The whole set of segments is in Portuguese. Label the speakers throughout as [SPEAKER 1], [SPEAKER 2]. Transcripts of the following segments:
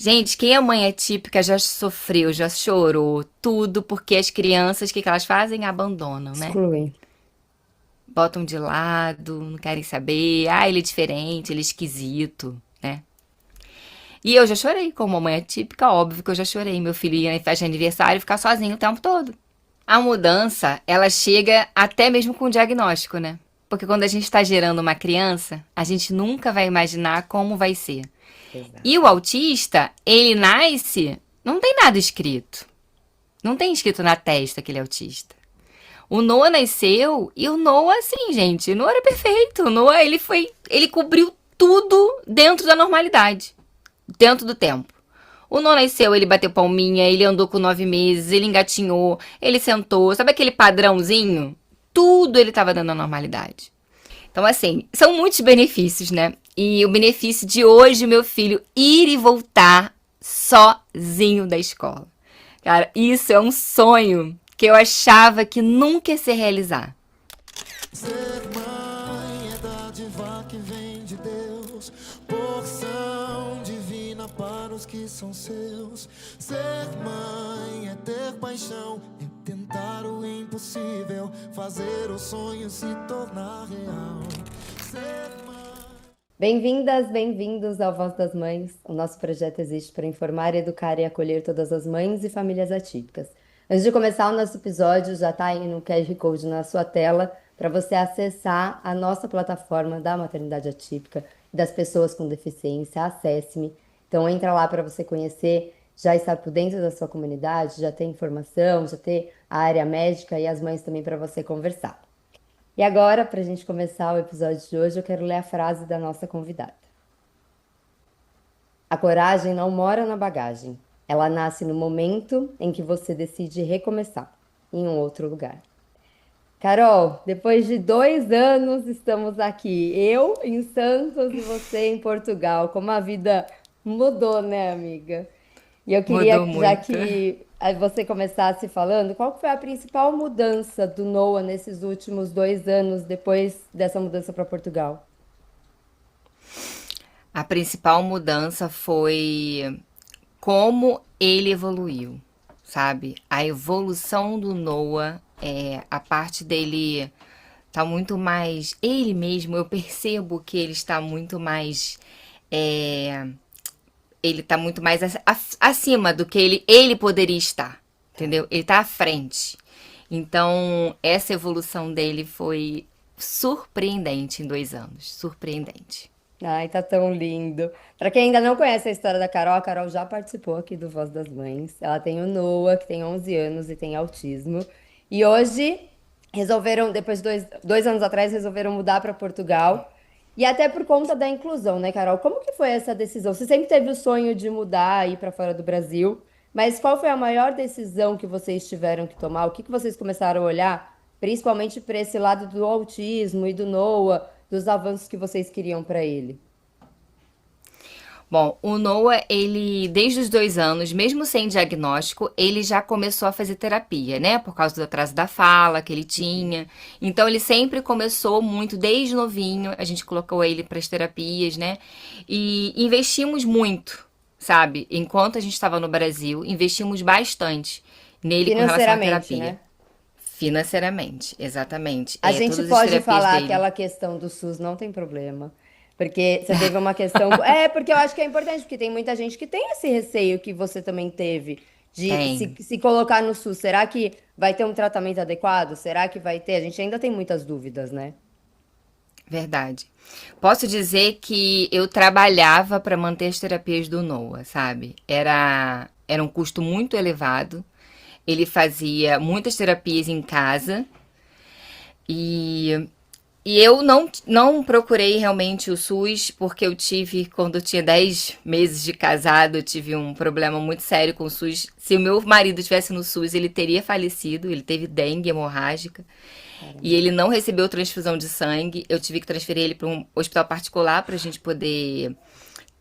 [SPEAKER 1] Gente, quem é mãe atípica já sofreu, já chorou, tudo porque as crianças, o que elas fazem? Abandonam, né?
[SPEAKER 2] Excluem.
[SPEAKER 1] Botam de lado, não querem saber. Ah, ele é diferente, ele é esquisito, né? E eu já chorei, como mãe atípica, óbvio que eu já chorei. Meu filho ia em festa de aniversário e ficar sozinho o tempo todo. A mudança, ela chega até mesmo com o diagnóstico, né? Porque quando a gente está gerando uma criança, a gente nunca vai imaginar como vai ser. E o
[SPEAKER 2] Exato.
[SPEAKER 1] autista, ele nasce, não tem nada escrito. Não tem escrito na testa que ele é autista. O Noah nasceu e o Noah, assim, gente, o Noah era perfeito. O Noah, ele cobriu tudo dentro da normalidade, dentro do tempo. O Noah nasceu, ele bateu palminha, ele andou com 9 meses, ele engatinhou, ele sentou, sabe aquele padrãozinho? Tudo ele tava dando a normalidade. Então, assim, são muitos benefícios, né? E o benefício de hoje, meu filho, ir e voltar sozinho da escola. Cara, isso é um sonho que eu achava que nunca ia se realizar.
[SPEAKER 3] Ser mãe é dádiva que vem de Deus, porção divina para os que são seus. Ser mãe é ter paixão, é tentar o impossível, fazer o sonho se tornar real. Ser mãe.
[SPEAKER 2] Bem-vindas, bem-vindos ao Voz das Mães. O nosso projeto existe para informar, educar e acolher todas as mães e famílias atípicas. Antes de começar o nosso episódio, já está aí no QR Code na sua tela para você acessar a nossa plataforma da maternidade atípica e das pessoas com deficiência. Acesse-me. Então entra lá para você conhecer, já estar por dentro da sua comunidade, já ter informação, já ter a área médica e as mães também para você conversar. E agora, para a gente começar o episódio de hoje, eu quero ler a frase da nossa convidada. A coragem não mora na bagagem. Ela nasce no momento em que você decide recomeçar em um outro lugar. Carol, depois de 2 anos estamos aqui. Eu em Santos e você em Portugal. Como a vida mudou, né, amiga? E eu
[SPEAKER 1] Mudou
[SPEAKER 2] queria, já
[SPEAKER 1] muito.
[SPEAKER 2] que você começasse falando, qual que foi a principal mudança do Noah nesses últimos 2 anos depois dessa mudança para Portugal?
[SPEAKER 1] A principal mudança foi como ele evoluiu, sabe? A evolução do Noah, a parte dele tá muito mais. Ele mesmo, eu percebo que ele está muito mais. é, ele tá muito mais acima do que ele poderia estar,
[SPEAKER 2] Tá.
[SPEAKER 1] entendeu? Ele tá à frente. Então, essa evolução dele foi surpreendente em 2 anos. Surpreendente.
[SPEAKER 2] Ai, tá tão lindo. Para quem ainda não conhece a história da Carol, a Carol já participou aqui do Voz das Mães. Ela tem o Noah, que tem 11 anos e tem autismo. E hoje resolveram, depois de 2 anos atrás, resolveram mudar para Portugal. E até por conta da inclusão, né, Carol? Como que foi essa decisão? Você sempre teve o sonho de mudar, ir para fora do Brasil, mas qual foi a maior decisão que vocês tiveram que tomar? O que que vocês começaram a olhar, principalmente para esse lado do autismo e do Noah, dos avanços que vocês queriam para ele?
[SPEAKER 1] Bom, o Noah, ele, desde os 2 anos, mesmo sem diagnóstico, ele já começou a fazer terapia, né? Por causa do atraso da fala que ele tinha. Então, ele sempre começou muito, desde novinho, a gente colocou ele para as terapias, né? E investimos muito, sabe? Enquanto a gente estava no Brasil, investimos bastante nele com relação à
[SPEAKER 2] Financeiramente,
[SPEAKER 1] terapia.
[SPEAKER 2] né?
[SPEAKER 1] Financeiramente, exatamente.
[SPEAKER 2] A gente
[SPEAKER 1] Todas as
[SPEAKER 2] pode
[SPEAKER 1] terapias
[SPEAKER 2] falar
[SPEAKER 1] dele.
[SPEAKER 2] aquela questão do SUS, não tem problema. Porque você teve uma questão. É, porque eu acho que é importante, porque tem muita gente que tem esse receio que você também teve de se,
[SPEAKER 1] Tem.
[SPEAKER 2] se colocar no SUS. Será que vai ter um tratamento adequado? Será que vai ter? A gente ainda tem muitas dúvidas, né?
[SPEAKER 1] Verdade. Posso dizer que eu trabalhava para manter as terapias do Noah, sabe? Era um custo muito elevado. Ele fazia muitas terapias em casa e, e eu não procurei realmente o SUS porque eu tive, quando eu tinha 10 meses de casado, eu tive um problema muito sério com o SUS. Se o meu marido tivesse no SUS, ele teria falecido, ele teve dengue hemorrágica. E
[SPEAKER 2] Caramba.
[SPEAKER 1] ele não recebeu transfusão de sangue. Eu tive que transferir ele para um hospital particular para a gente poder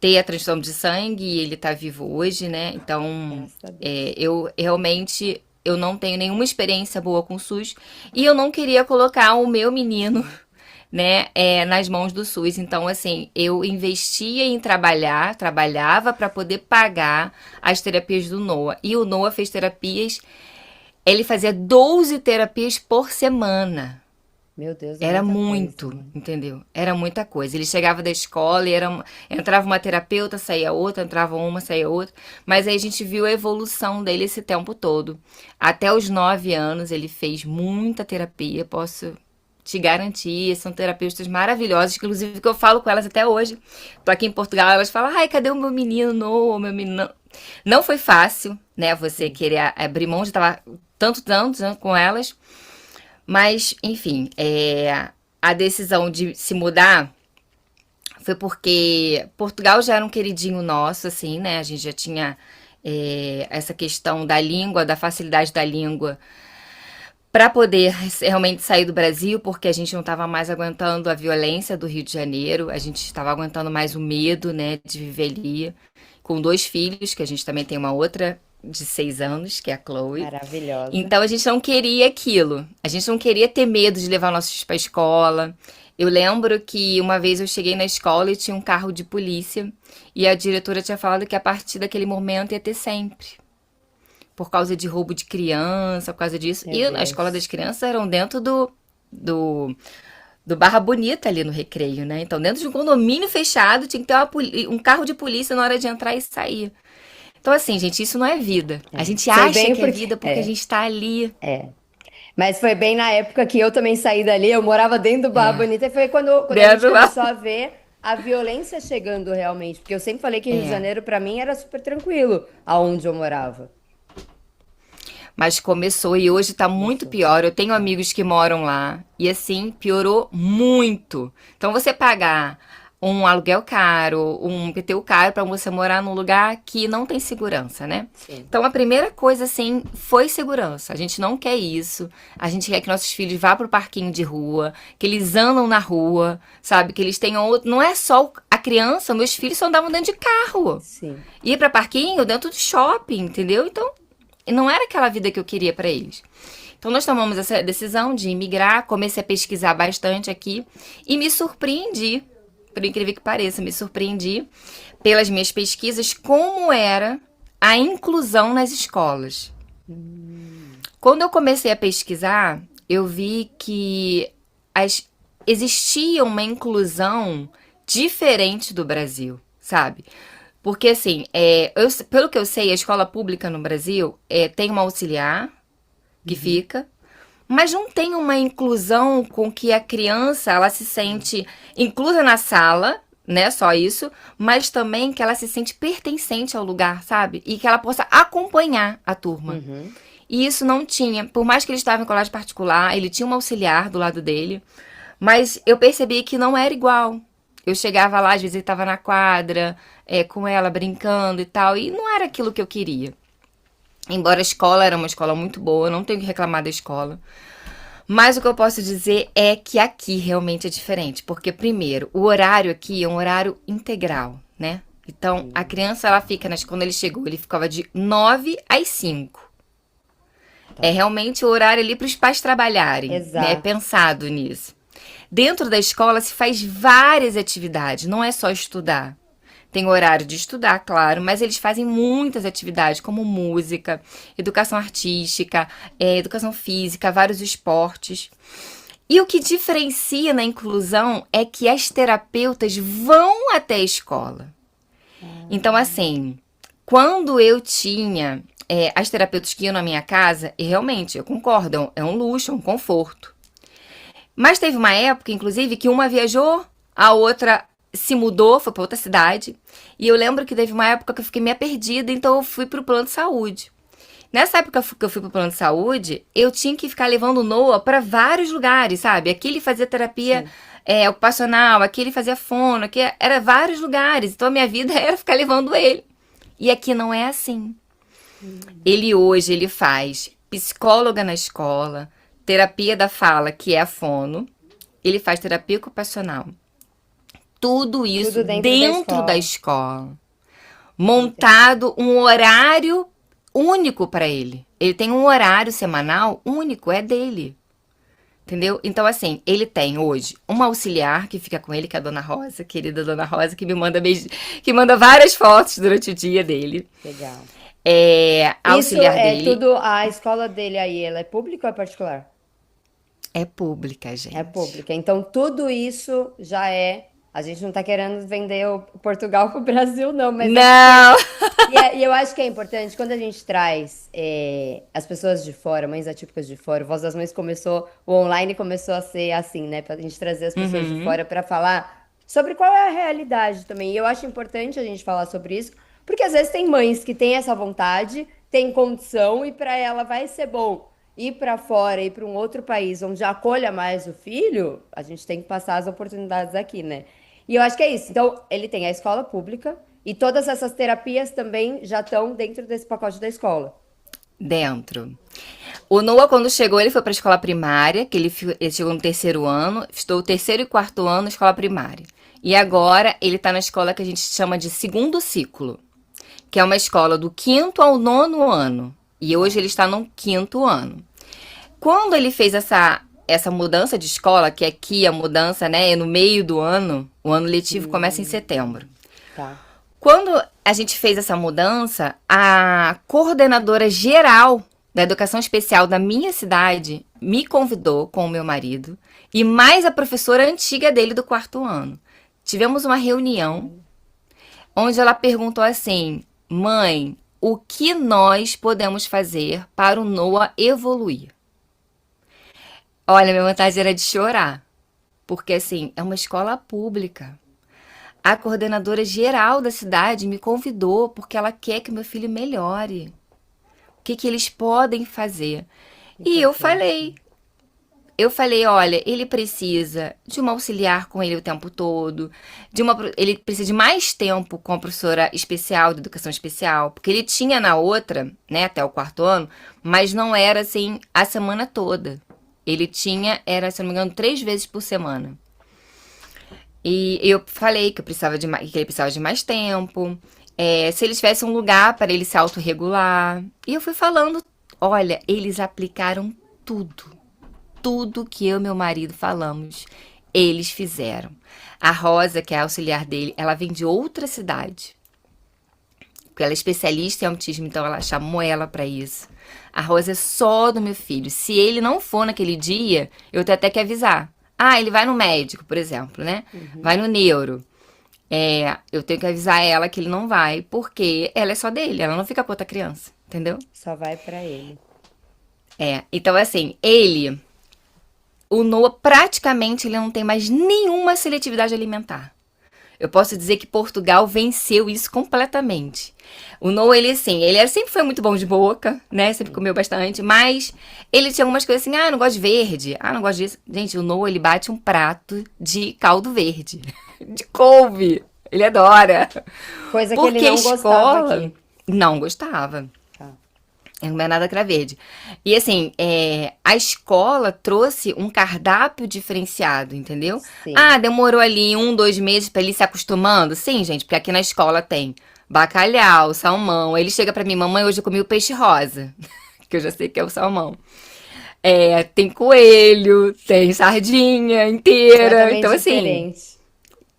[SPEAKER 1] ter a transfusão de sangue. E ele está vivo hoje, né? Então,
[SPEAKER 2] Graças a Deus.
[SPEAKER 1] eu realmente eu não tenho nenhuma experiência boa com o SUS. E eu não queria colocar o meu menino né, nas mãos do SUS. Então, assim, eu investia em trabalhava para poder pagar as terapias do Noah. E o Noah fez terapias, ele fazia 12 terapias por semana.
[SPEAKER 2] Meu Deus, é
[SPEAKER 1] Era
[SPEAKER 2] muita coisa,
[SPEAKER 1] muito,
[SPEAKER 2] né?
[SPEAKER 1] entendeu? Era muita coisa. Ele chegava da escola e entrava uma terapeuta, saía outra, entrava uma, saía outra. Mas aí a gente viu a evolução dele esse tempo todo. Até os 9 anos ele fez muita terapia, posso te garantir. São terapeutas maravilhosas, que, inclusive que eu falo com elas até hoje. Tô aqui em Portugal, elas falam, ai, cadê o meu menino? Não, meu menino. Não foi fácil, né? Você querer abrir mão de estar tanto né, com elas. Mas, enfim, a decisão de se mudar foi porque Portugal já era um queridinho nosso, assim, né? A gente já tinha essa questão da língua, da facilidade da língua, para poder realmente sair do Brasil, porque a gente não estava mais aguentando a violência do Rio de Janeiro, a gente estava aguentando mais o medo, né, de viver ali, com 2 filhos, que a gente também tem uma outra de 6 anos, que é a Chloe.
[SPEAKER 2] Maravilhosa.
[SPEAKER 1] Então a gente não queria aquilo. A gente não queria ter medo de levar nossos filhos para escola. Eu lembro que uma vez eu cheguei na escola e tinha um carro de polícia e a diretora tinha falado que a partir daquele momento ia ter sempre. Por causa de roubo de criança, por causa disso.
[SPEAKER 2] Meu
[SPEAKER 1] E a escola
[SPEAKER 2] Deus.
[SPEAKER 1] das crianças eram dentro do, do Barra Bonita ali no Recreio, né? Então dentro de um condomínio fechado tinha que ter um carro de polícia na hora de entrar e sair. Então, assim, gente, isso não é vida. A gente
[SPEAKER 2] Foi
[SPEAKER 1] acha
[SPEAKER 2] bem
[SPEAKER 1] que é
[SPEAKER 2] porque.
[SPEAKER 1] vida porque a gente tá ali.
[SPEAKER 2] Mas foi bem na época que eu também saí dali, eu morava dentro do Barra
[SPEAKER 1] É.
[SPEAKER 2] Bonita, e foi quando a gente
[SPEAKER 1] Dentro lá.
[SPEAKER 2] começou a ver a violência chegando realmente. Porque eu sempre falei que Rio de
[SPEAKER 1] É.
[SPEAKER 2] Janeiro, pra mim, era super tranquilo, aonde eu morava.
[SPEAKER 1] Mas começou e hoje tá muito
[SPEAKER 2] Começou.
[SPEAKER 1] pior. Eu tenho amigos que moram lá e assim, piorou muito. Então você pagar um aluguel caro, um IPTU caro pra você morar num lugar que não tem segurança, né?
[SPEAKER 2] Sim.
[SPEAKER 1] Então a primeira coisa assim foi segurança. A gente não quer isso. A gente quer que nossos filhos vá pro parquinho de rua, que eles andam na rua, sabe? Que eles tenham outro. Não é só a criança, meus filhos só andavam dentro de carro.
[SPEAKER 2] Sim.
[SPEAKER 1] Ir pra parquinho dentro do shopping, entendeu? Então não era aquela vida que eu queria pra eles. Então nós tomamos essa decisão de imigrar, comecei a pesquisar bastante aqui e me surpreendi, por incrível que pareça, me surpreendi pelas minhas pesquisas como era a inclusão nas escolas. Quando eu comecei a pesquisar, eu vi que existia uma inclusão diferente do Brasil, sabe? Porque, assim, pelo que eu sei, a escola pública no Brasil tem uma auxiliar que fica, mas não tem uma inclusão com que a criança ela se sente inclusa na sala, né? Só isso, mas também que ela se sente pertencente ao lugar, sabe? E que ela possa acompanhar a turma. E isso não tinha. Por mais que ele estava em colégio particular, ele tinha uma auxiliar do lado dele, mas eu percebi que não era igual. Eu chegava lá, às vezes ele estava na quadra, com ela brincando e tal, e não era aquilo que eu queria. Embora a escola era uma escola muito boa, não tenho que reclamar da escola. Mas o que eu posso dizer é que aqui realmente é diferente. Porque, primeiro, o horário aqui é um horário integral, né? Então, a criança, ela fica, quando ele chegou, ele ficava de 9 às 5. É realmente o horário ali para os pais trabalharem, né? É
[SPEAKER 2] Exato.
[SPEAKER 1] pensado nisso. Dentro da escola se faz várias atividades, não é só estudar. Tem horário de estudar, claro, mas eles fazem muitas atividades, como música, educação artística, educação física, vários esportes. E o que diferencia na inclusão é que as terapeutas vão até a escola. Então, assim, quando eu tinha as terapeutas que iam na minha casa, e realmente, eu concordo, é um luxo, é um conforto. Mas teve uma época, inclusive, que uma viajou, a outra se mudou, foi para outra cidade. E eu lembro que teve uma época que eu fiquei meio perdida, então eu fui pro plano de saúde. Nessa época que eu fui pro plano de saúde, eu tinha que ficar levando o Noah para vários lugares, sabe? Aqui ele fazia terapia ocupacional, aqui ele fazia fono, aqui era vários lugares. Então a minha vida era ficar levando ele. E aqui não é assim. Ele faz psicóloga na escola, terapia da fala, que é a fono. Ele faz terapia ocupacional. Tudo isso
[SPEAKER 2] Tudo dentro da
[SPEAKER 1] dentro da
[SPEAKER 2] escola.
[SPEAKER 1] escola. Montado um horário único para ele. Ele tem um horário semanal único, é dele. Entendeu? Então, assim, ele tem hoje uma auxiliar que fica com ele, que é a Dona Rosa, querida Dona Rosa, que me manda que manda várias fotos durante o dia dele.
[SPEAKER 2] Legal.
[SPEAKER 1] A
[SPEAKER 2] Isso
[SPEAKER 1] auxiliar
[SPEAKER 2] é
[SPEAKER 1] dele
[SPEAKER 2] tudo, a escola dele aí, ela é pública ou é particular?
[SPEAKER 1] é pública,
[SPEAKER 2] É
[SPEAKER 1] gente.
[SPEAKER 2] pública. Então, tudo isso já é. A gente não está querendo vender o Portugal para o Brasil, não, mas é porque.
[SPEAKER 1] Não!
[SPEAKER 2] E eu acho que é importante, quando a gente traz as pessoas de fora, mães atípicas de fora, o Voz das Mães começou, o online começou a ser assim, né? Para a gente trazer as pessoas de
[SPEAKER 1] Uhum.
[SPEAKER 2] fora para falar sobre qual é a realidade também. E eu acho importante a gente falar sobre isso, porque às vezes tem mães que têm essa vontade, têm condição, e para ela vai ser bom ir para fora, ir para um outro país onde acolha mais o filho, a gente tem que passar as oportunidades aqui, né? E eu acho que é isso. Então, ele tem a escola pública e todas essas terapias também já estão dentro desse pacote da escola.
[SPEAKER 1] Dentro. O Noah, quando chegou, ele foi para a escola primária, que ele chegou no terceiro ano, estudou o terceiro e quarto ano na escola primária. E agora ele está na escola que a gente chama de segundo ciclo, que é uma escola do quinto ao nono ano. E hoje ele está no quinto ano. Quando ele fez essa mudança de escola, que aqui a mudança, né, é no meio do ano, o ano letivo começa em setembro.
[SPEAKER 2] Tá.
[SPEAKER 1] Quando a gente fez essa mudança, a coordenadora geral da educação especial da minha cidade me convidou com o meu marido e mais a professora antiga dele do quarto ano. Tivemos uma reunião onde ela perguntou assim: mãe, o que nós podemos fazer para o Noah evoluir? Olha, minha vontade era de chorar, porque assim, é uma escola pública. A coordenadora geral da cidade me convidou porque ela quer que meu filho melhore. O que eles podem fazer? E
[SPEAKER 2] Importante.
[SPEAKER 1] eu falei, olha, ele precisa de uma auxiliar com ele o tempo todo, ele precisa de mais tempo com a professora especial, de educação especial, porque ele tinha na outra, né, até o quarto ano, mas não era assim a semana toda. Ele tinha, era, se não me engano, 3 vezes por semana. E eu falei que que ele precisava de mais tempo. Se ele tivesse um lugar para ele se autorregular. E eu fui falando, olha, eles aplicaram tudo. Tudo que eu e meu marido falamos, eles fizeram. A Rosa, que é a auxiliar dele, ela vem de outra cidade. Porque ela é especialista em autismo, então ela chamou ela para isso. A Rosa é só do meu filho. Se ele não for naquele dia, eu tenho até que avisar. Ah, ele vai no médico, por exemplo, né? Vai no neuro. Eu tenho que avisar ela que ele não vai, porque ela é só dele, ela não fica com outra criança, entendeu?
[SPEAKER 2] Só vai para ele.
[SPEAKER 1] Então assim, o Noah praticamente ele não tem mais nenhuma seletividade alimentar. Eu posso dizer que Portugal venceu isso completamente. O Noah, ele sempre foi muito bom de boca, né? Sempre comeu bastante, mas ele tinha algumas coisas assim, ah, eu não gosto de verde, ah, não gosto disso. Gente, o Noah, ele bate um prato de caldo verde, de couve. Ele adora.
[SPEAKER 2] Coisa que ele
[SPEAKER 1] Porque a
[SPEAKER 2] não gostava
[SPEAKER 1] escola
[SPEAKER 2] aqui.
[SPEAKER 1] não gostava.
[SPEAKER 2] Tá.
[SPEAKER 1] Não é nada que era verde. E assim, a escola trouxe um cardápio diferenciado, entendeu?
[SPEAKER 2] Sim.
[SPEAKER 1] Ah, demorou ali 1, 2 meses pra ele se acostumando? Sim, gente, porque aqui na escola tem bacalhau, salmão. Ele chega pra mim, mamãe, hoje eu comi o peixe rosa, que eu já sei que é o salmão. Tem coelho, tem sardinha inteira. Então,
[SPEAKER 2] Completamente
[SPEAKER 1] assim,
[SPEAKER 2] diferente.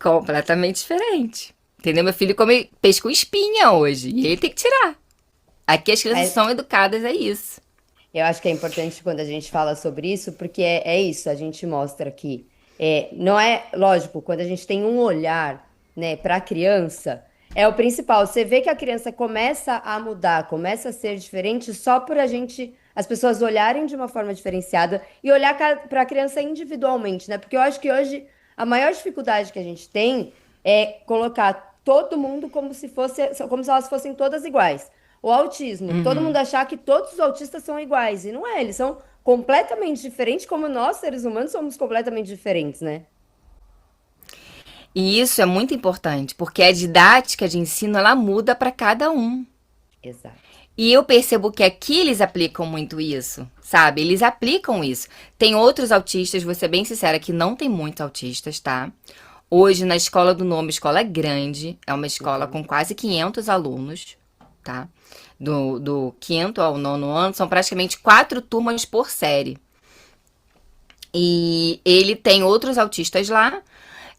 [SPEAKER 1] completamente diferente. Entendeu? Meu filho come peixe com espinha hoje. E ele tem que tirar. Aqui as crianças
[SPEAKER 2] Mas
[SPEAKER 1] são educadas a isso.
[SPEAKER 2] eu acho que é importante quando a gente fala sobre isso, porque é isso, a gente mostra que não é lógico, quando a gente tem um olhar, né, para a criança, é o principal. Você vê que a criança começa a mudar, começa a ser diferente só por as pessoas olharem de uma forma diferenciada e olhar para a criança individualmente, né? Porque eu acho que hoje a maior dificuldade que a gente tem é colocar todo mundo como se elas fossem todas iguais. O autismo, todo mundo achar que todos os autistas são iguais, e não é, eles são completamente diferentes, como nós, seres humanos, somos completamente diferentes, né?
[SPEAKER 1] E isso é muito importante, porque a didática de ensino ela muda para cada um.
[SPEAKER 2] Exato.
[SPEAKER 1] E eu percebo que aqui eles aplicam muito isso, sabe? Eles aplicam isso. Tem outros autistas, vou ser bem sincera, que não tem muitos autistas, tá? Hoje, na escola do Nome, escola é grande, é uma escola com quase 500 alunos, tá? Do quinto ao nono ano, são praticamente 4 turmas por série. E ele tem outros autistas lá.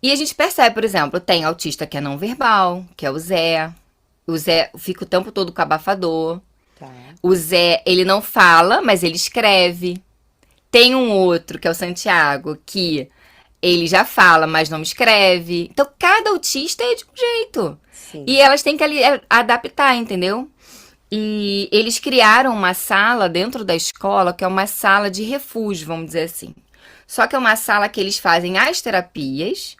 [SPEAKER 1] E a gente percebe, por exemplo, tem autista que é não verbal, que é o Zé. O Zé fica o tempo todo com abafador.
[SPEAKER 2] Tá.
[SPEAKER 1] O Zé, ele não fala, mas ele escreve. Tem um outro, que é o Santiago, que ele já fala, mas não escreve. Então, cada autista é de um jeito.
[SPEAKER 2] Sim.
[SPEAKER 1] E elas têm que adaptar, entendeu? E eles criaram uma sala dentro da escola, que é uma sala de refúgio, vamos dizer assim. Só que é uma sala que eles fazem as terapias.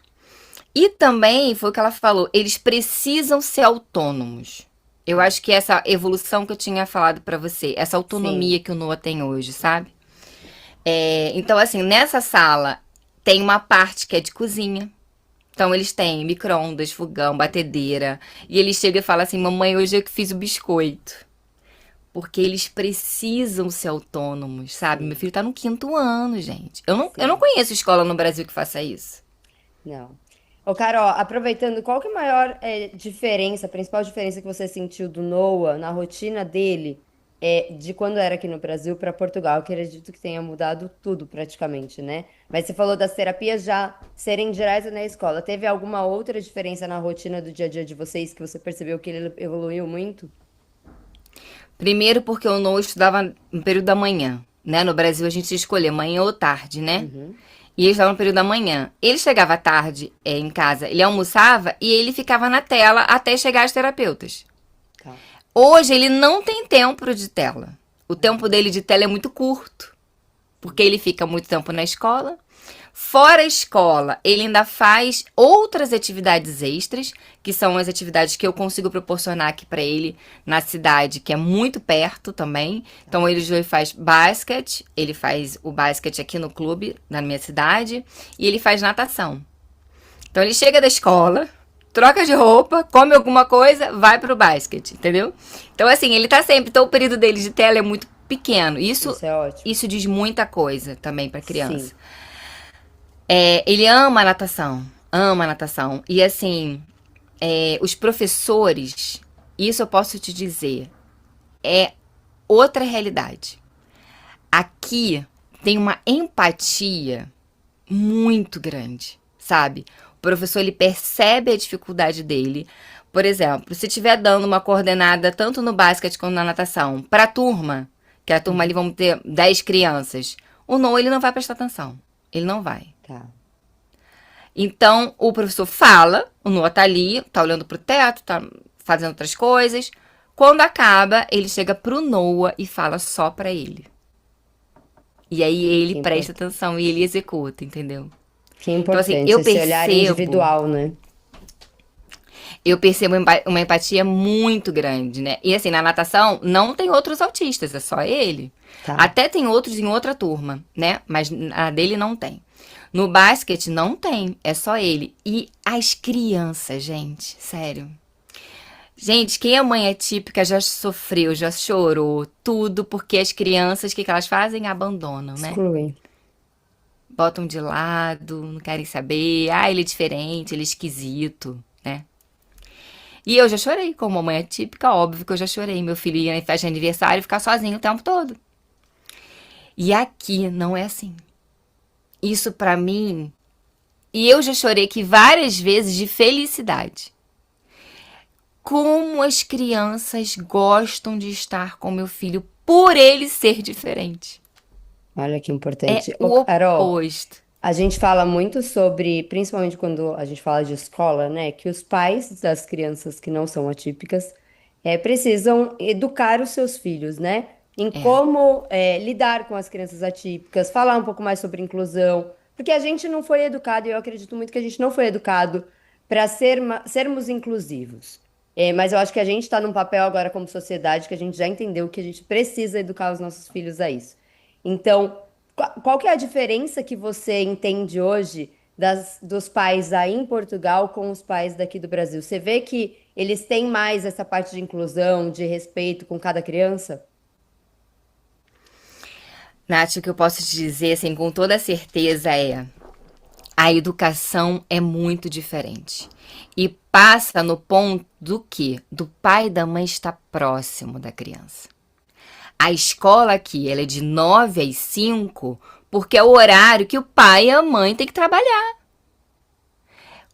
[SPEAKER 1] E também, foi o que ela falou, eles precisam ser autônomos. Eu acho que essa evolução que eu tinha falado pra você, essa
[SPEAKER 2] Sim.
[SPEAKER 1] autonomia que o Noah tem hoje, sabe? Então, assim, nessa sala tem uma parte que é de cozinha. Então, eles têm micro-ondas, fogão, batedeira. E ele chega e fala assim: mamãe, hoje eu que fiz o biscoito. Porque eles precisam ser autônomos, sabe? Meu
[SPEAKER 2] Sim.
[SPEAKER 1] filho tá no 5º ano, gente. Eu não
[SPEAKER 2] Sim.
[SPEAKER 1] conheço escola no Brasil que faça isso.
[SPEAKER 2] Não. Ô, Carol, aproveitando, qual que é a maior diferença, a principal diferença que você sentiu do Noah na rotina dele de quando era aqui no Brasil para Portugal? Eu acredito que tenha mudado tudo praticamente, né? Mas você falou das terapias já serem direto na escola. Teve alguma outra diferença na rotina do dia a dia de vocês que você percebeu que ele evoluiu muito?
[SPEAKER 1] Primeiro porque o Noah estudava no período da manhã, né? No Brasil a gente ia escolher manhã ou tarde, né?
[SPEAKER 2] Uhum.
[SPEAKER 1] E ele estava no período da manhã. Ele chegava à tarde em casa, ele almoçava e ele ficava na tela até chegar às terapeutas.
[SPEAKER 2] Tá.
[SPEAKER 1] Hoje ele não tem tempo de tela. O tempo dele de tela é muito curto, porque ele fica muito tempo na escola. Fora a escola, ele ainda faz outras atividades extras, que são as atividades que eu consigo proporcionar aqui pra ele na cidade, que é muito perto também. Então ele já faz basquete, ele faz o basquete aqui no clube da minha cidade e ele faz natação. Então ele chega da escola, troca de roupa, come alguma coisa, vai pro basquete, entendeu? Então assim, ele tá sempre, então o período dele de tela é muito pequeno. Isso
[SPEAKER 2] Isso é ótimo.
[SPEAKER 1] isso diz muita coisa também pra
[SPEAKER 2] Sim.
[SPEAKER 1] criança. Ele ama a natação. Ama a natação. E assim, os professores, isso eu posso te dizer, é outra realidade. Aqui tem uma empatia muito grande, sabe? O professor ele percebe a dificuldade dele. Por exemplo, se estiver dando uma coordenada tanto no basquete quanto na natação para a turma, que a turma ali vamos ter 10 crianças, o Noah ele não vai prestar atenção. Ele não vai.
[SPEAKER 2] Tá.
[SPEAKER 1] Então, o professor fala, o Noah tá ali, tá olhando pro teto, tá fazendo outras coisas. Quando acaba, ele chega pro Noah e fala só pra ele. E aí ele
[SPEAKER 2] Que
[SPEAKER 1] presta
[SPEAKER 2] importante.
[SPEAKER 1] atenção e ele executa, entendeu?
[SPEAKER 2] Que
[SPEAKER 1] Então, assim,
[SPEAKER 2] importante esse olhar individual, né?
[SPEAKER 1] eu percebo uma empatia muito grande, né? E assim, na natação não tem outros autistas, é só ele.
[SPEAKER 2] Tá.
[SPEAKER 1] Até tem outros em outra turma, né? Mas a dele não tem. No basquete não tem, é só ele. E as crianças, gente, sério. Gente, quem é mãe atípica já sofreu, já chorou, tudo porque as crianças, o que elas fazem? Abandonam, né?
[SPEAKER 2] Exclui.
[SPEAKER 1] Botam de lado, não querem saber. Ah, ele é diferente, ele é esquisito, né? E eu já chorei, como mãe atípica, óbvio que eu já chorei. Meu filho ia em festa de aniversário e ficar sozinho o tempo todo. E aqui não é assim. Isso pra mim. E eu já chorei aqui várias vezes de felicidade. Como as crianças gostam de estar com meu filho por ele ser diferente.
[SPEAKER 2] Olha que
[SPEAKER 1] É
[SPEAKER 2] importante. Ô,
[SPEAKER 1] o
[SPEAKER 2] Carol,
[SPEAKER 1] oposto.
[SPEAKER 2] a gente fala muito sobre, principalmente quando a gente fala de escola, né, que os pais das crianças que não são atípicas precisam educar os seus filhos, né, em
[SPEAKER 1] É.
[SPEAKER 2] como lidar com as crianças atípicas, falar um pouco mais sobre inclusão, porque a gente não foi educado, e eu acredito muito que a gente não foi educado para sermos inclusivos. Mas eu acho que a gente está num papel agora como sociedade que a gente já entendeu que a gente precisa educar os nossos filhos a isso. Então, qual que é a diferença que você entende hoje dos pais aí em Portugal com os pais daqui do Brasil? Você vê que eles têm mais essa parte de inclusão, de respeito com cada criança?
[SPEAKER 1] Nath, o que eu posso te dizer, assim, com toda certeza é: a educação é muito diferente. E passa no ponto do quê? Do pai e da mãe estar próximo da criança. A escola aqui, ela é de 9 às 5, Porque é o horário que o pai e a mãe têm que trabalhar.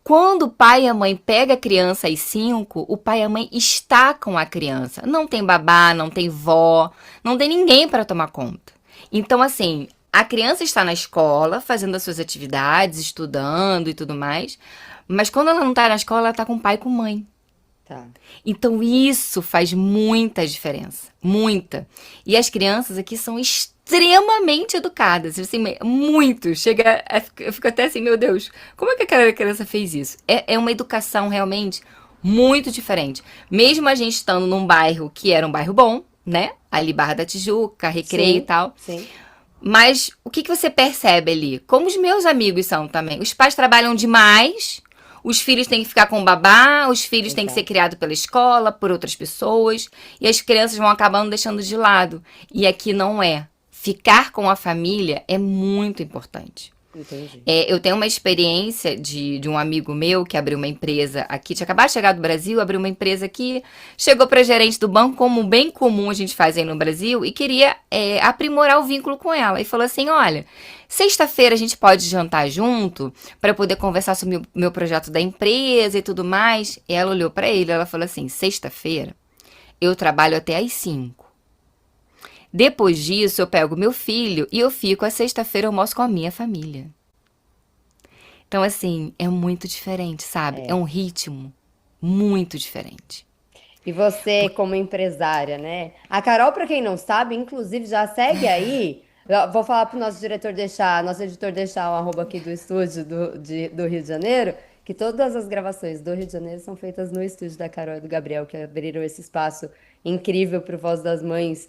[SPEAKER 1] Quando o pai e a mãe pegam a criança às 5, o pai e a mãe está com a criança. Não tem babá, não tem vó, não tem ninguém para tomar conta. Então, assim, a criança está na escola, fazendo as suas atividades, estudando e tudo mais. Mas quando ela não está na escola, ela está com o pai e com a mãe.
[SPEAKER 2] Tá.
[SPEAKER 1] Então, isso faz muita diferença. Muita. E as crianças aqui são extremamente educadas. Assim, muito. Eu fico até assim, meu Deus, como é que aquela criança fez isso? É uma educação realmente muito diferente. Mesmo a gente estando num bairro que era um bairro bom, né? Ali Barra da Tijuca, Recreio e tal.
[SPEAKER 2] Sim.
[SPEAKER 1] Mas o que você percebe ali? Como os meus amigos são também. Os pais trabalham demais, os filhos têm que ficar com o babá, os filhos têm que ser criados pela escola, por outras pessoas, e as crianças vão acabando deixando de lado. E aqui não é. Ficar com a família é muito importante.
[SPEAKER 2] Entendi.
[SPEAKER 1] Eu tenho uma experiência de um amigo meu que abriu uma empresa aqui, tinha acabado de chegar do Brasil, abriu uma empresa aqui, chegou para gerente do banco, como bem comum a gente faz aí no Brasil, e queria aprimorar o vínculo com ela. E falou assim, olha, sexta-feira a gente pode jantar junto para poder conversar sobre o meu projeto da empresa e tudo mais. E ela olhou para ele, ela falou assim, sexta-feira eu trabalho até às 5. Depois disso, eu pego meu filho e eu fico a sexta-feira, eu almoço com a minha família. Então, assim, é muito diferente, sabe? É um ritmo muito diferente.
[SPEAKER 2] E você, como empresária, né? A Carol, para quem não sabe, inclusive já segue aí. Eu vou falar pro nosso diretor deixar, nosso editor deixar o arroba aqui do estúdio do Rio de Janeiro, que todas as gravações do Rio de Janeiro são feitas no estúdio da Carol e do Gabriel, que abriram esse espaço incrível pro Voz das Mães.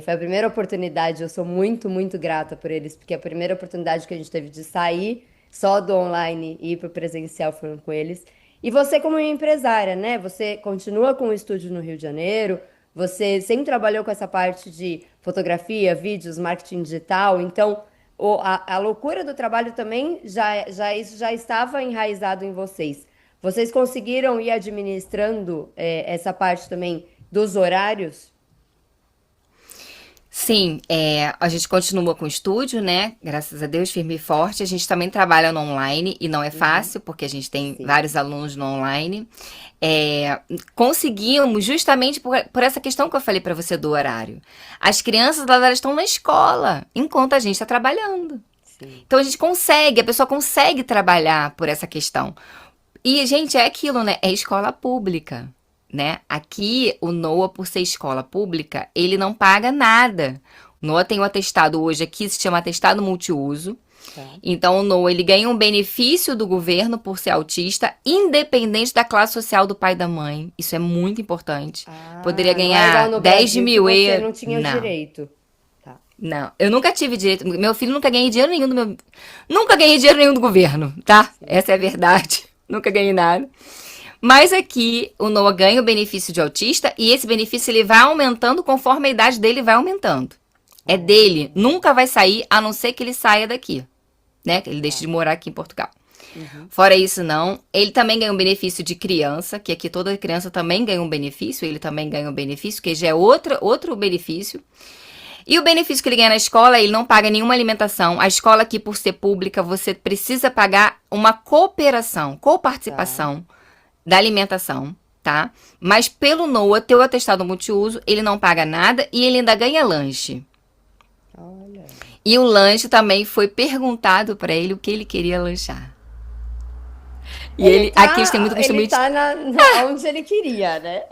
[SPEAKER 2] Foi a primeira oportunidade, eu sou muito, muito grata por eles, porque a primeira oportunidade que a gente teve de sair só do online e ir pro presencial foram com eles. E você, como empresária, né? Você continua com o estúdio no Rio de Janeiro, você sempre trabalhou com essa parte de fotografia, vídeos, marketing digital, então a loucura do trabalho também isso já estava enraizado em vocês. Vocês conseguiram ir administrando essa parte também dos horários?
[SPEAKER 1] Sim, a gente continua com o estúdio, né? Graças a Deus, firme e forte. A gente também trabalha no online e não é fácil, porque a gente tem vários alunos no online. Conseguimos justamente por essa questão que eu falei para você do horário. As crianças, elas estão na escola, enquanto a gente está trabalhando.
[SPEAKER 2] Sim.
[SPEAKER 1] Então a pessoa consegue trabalhar por essa questão. E, gente, é aquilo, né? É escola pública. Né? Aqui, o NOA, por ser escola pública, ele não paga nada. O NOA tem um atestado hoje aqui, se chama atestado multiuso. Tá. Então, o NOA, ele ganha um benefício do governo por ser autista, independente da classe social do pai e da mãe. Isso é muito importante. Poderia ganhar 10 mil euros.
[SPEAKER 2] Você não tinha direito. Tá.
[SPEAKER 1] Não, eu nunca tive direito. Meu filho nunca ganhei dinheiro nenhum Nunca ganhei dinheiro nenhum do governo, tá? Sim. Essa é a verdade. Nunca ganhei nada. Mas aqui o NOA ganha o benefício de autista e esse benefício ele vai aumentando conforme a idade dele vai aumentando. É dele, nunca vai sair a não ser que ele saia daqui, né? Que ele deixe de morar aqui em Portugal. Fora isso, não. Ele também ganha um benefício de criança, que aqui toda criança também ganha um benefício, ele também ganha um benefício, que já é outro benefício. E o benefício que ele ganha na escola, ele não paga nenhuma alimentação. A escola aqui, por ser pública, você precisa pagar uma coparticipação da alimentação, tá? Mas pelo NOA, teu atestado multiuso, ele não paga nada e ele ainda ganha lanche.
[SPEAKER 2] Olha.
[SPEAKER 1] E o lanche também foi perguntado para ele o que ele queria lanchar. E aqui eles têm muito costume
[SPEAKER 2] ele tá onde ele queria, né?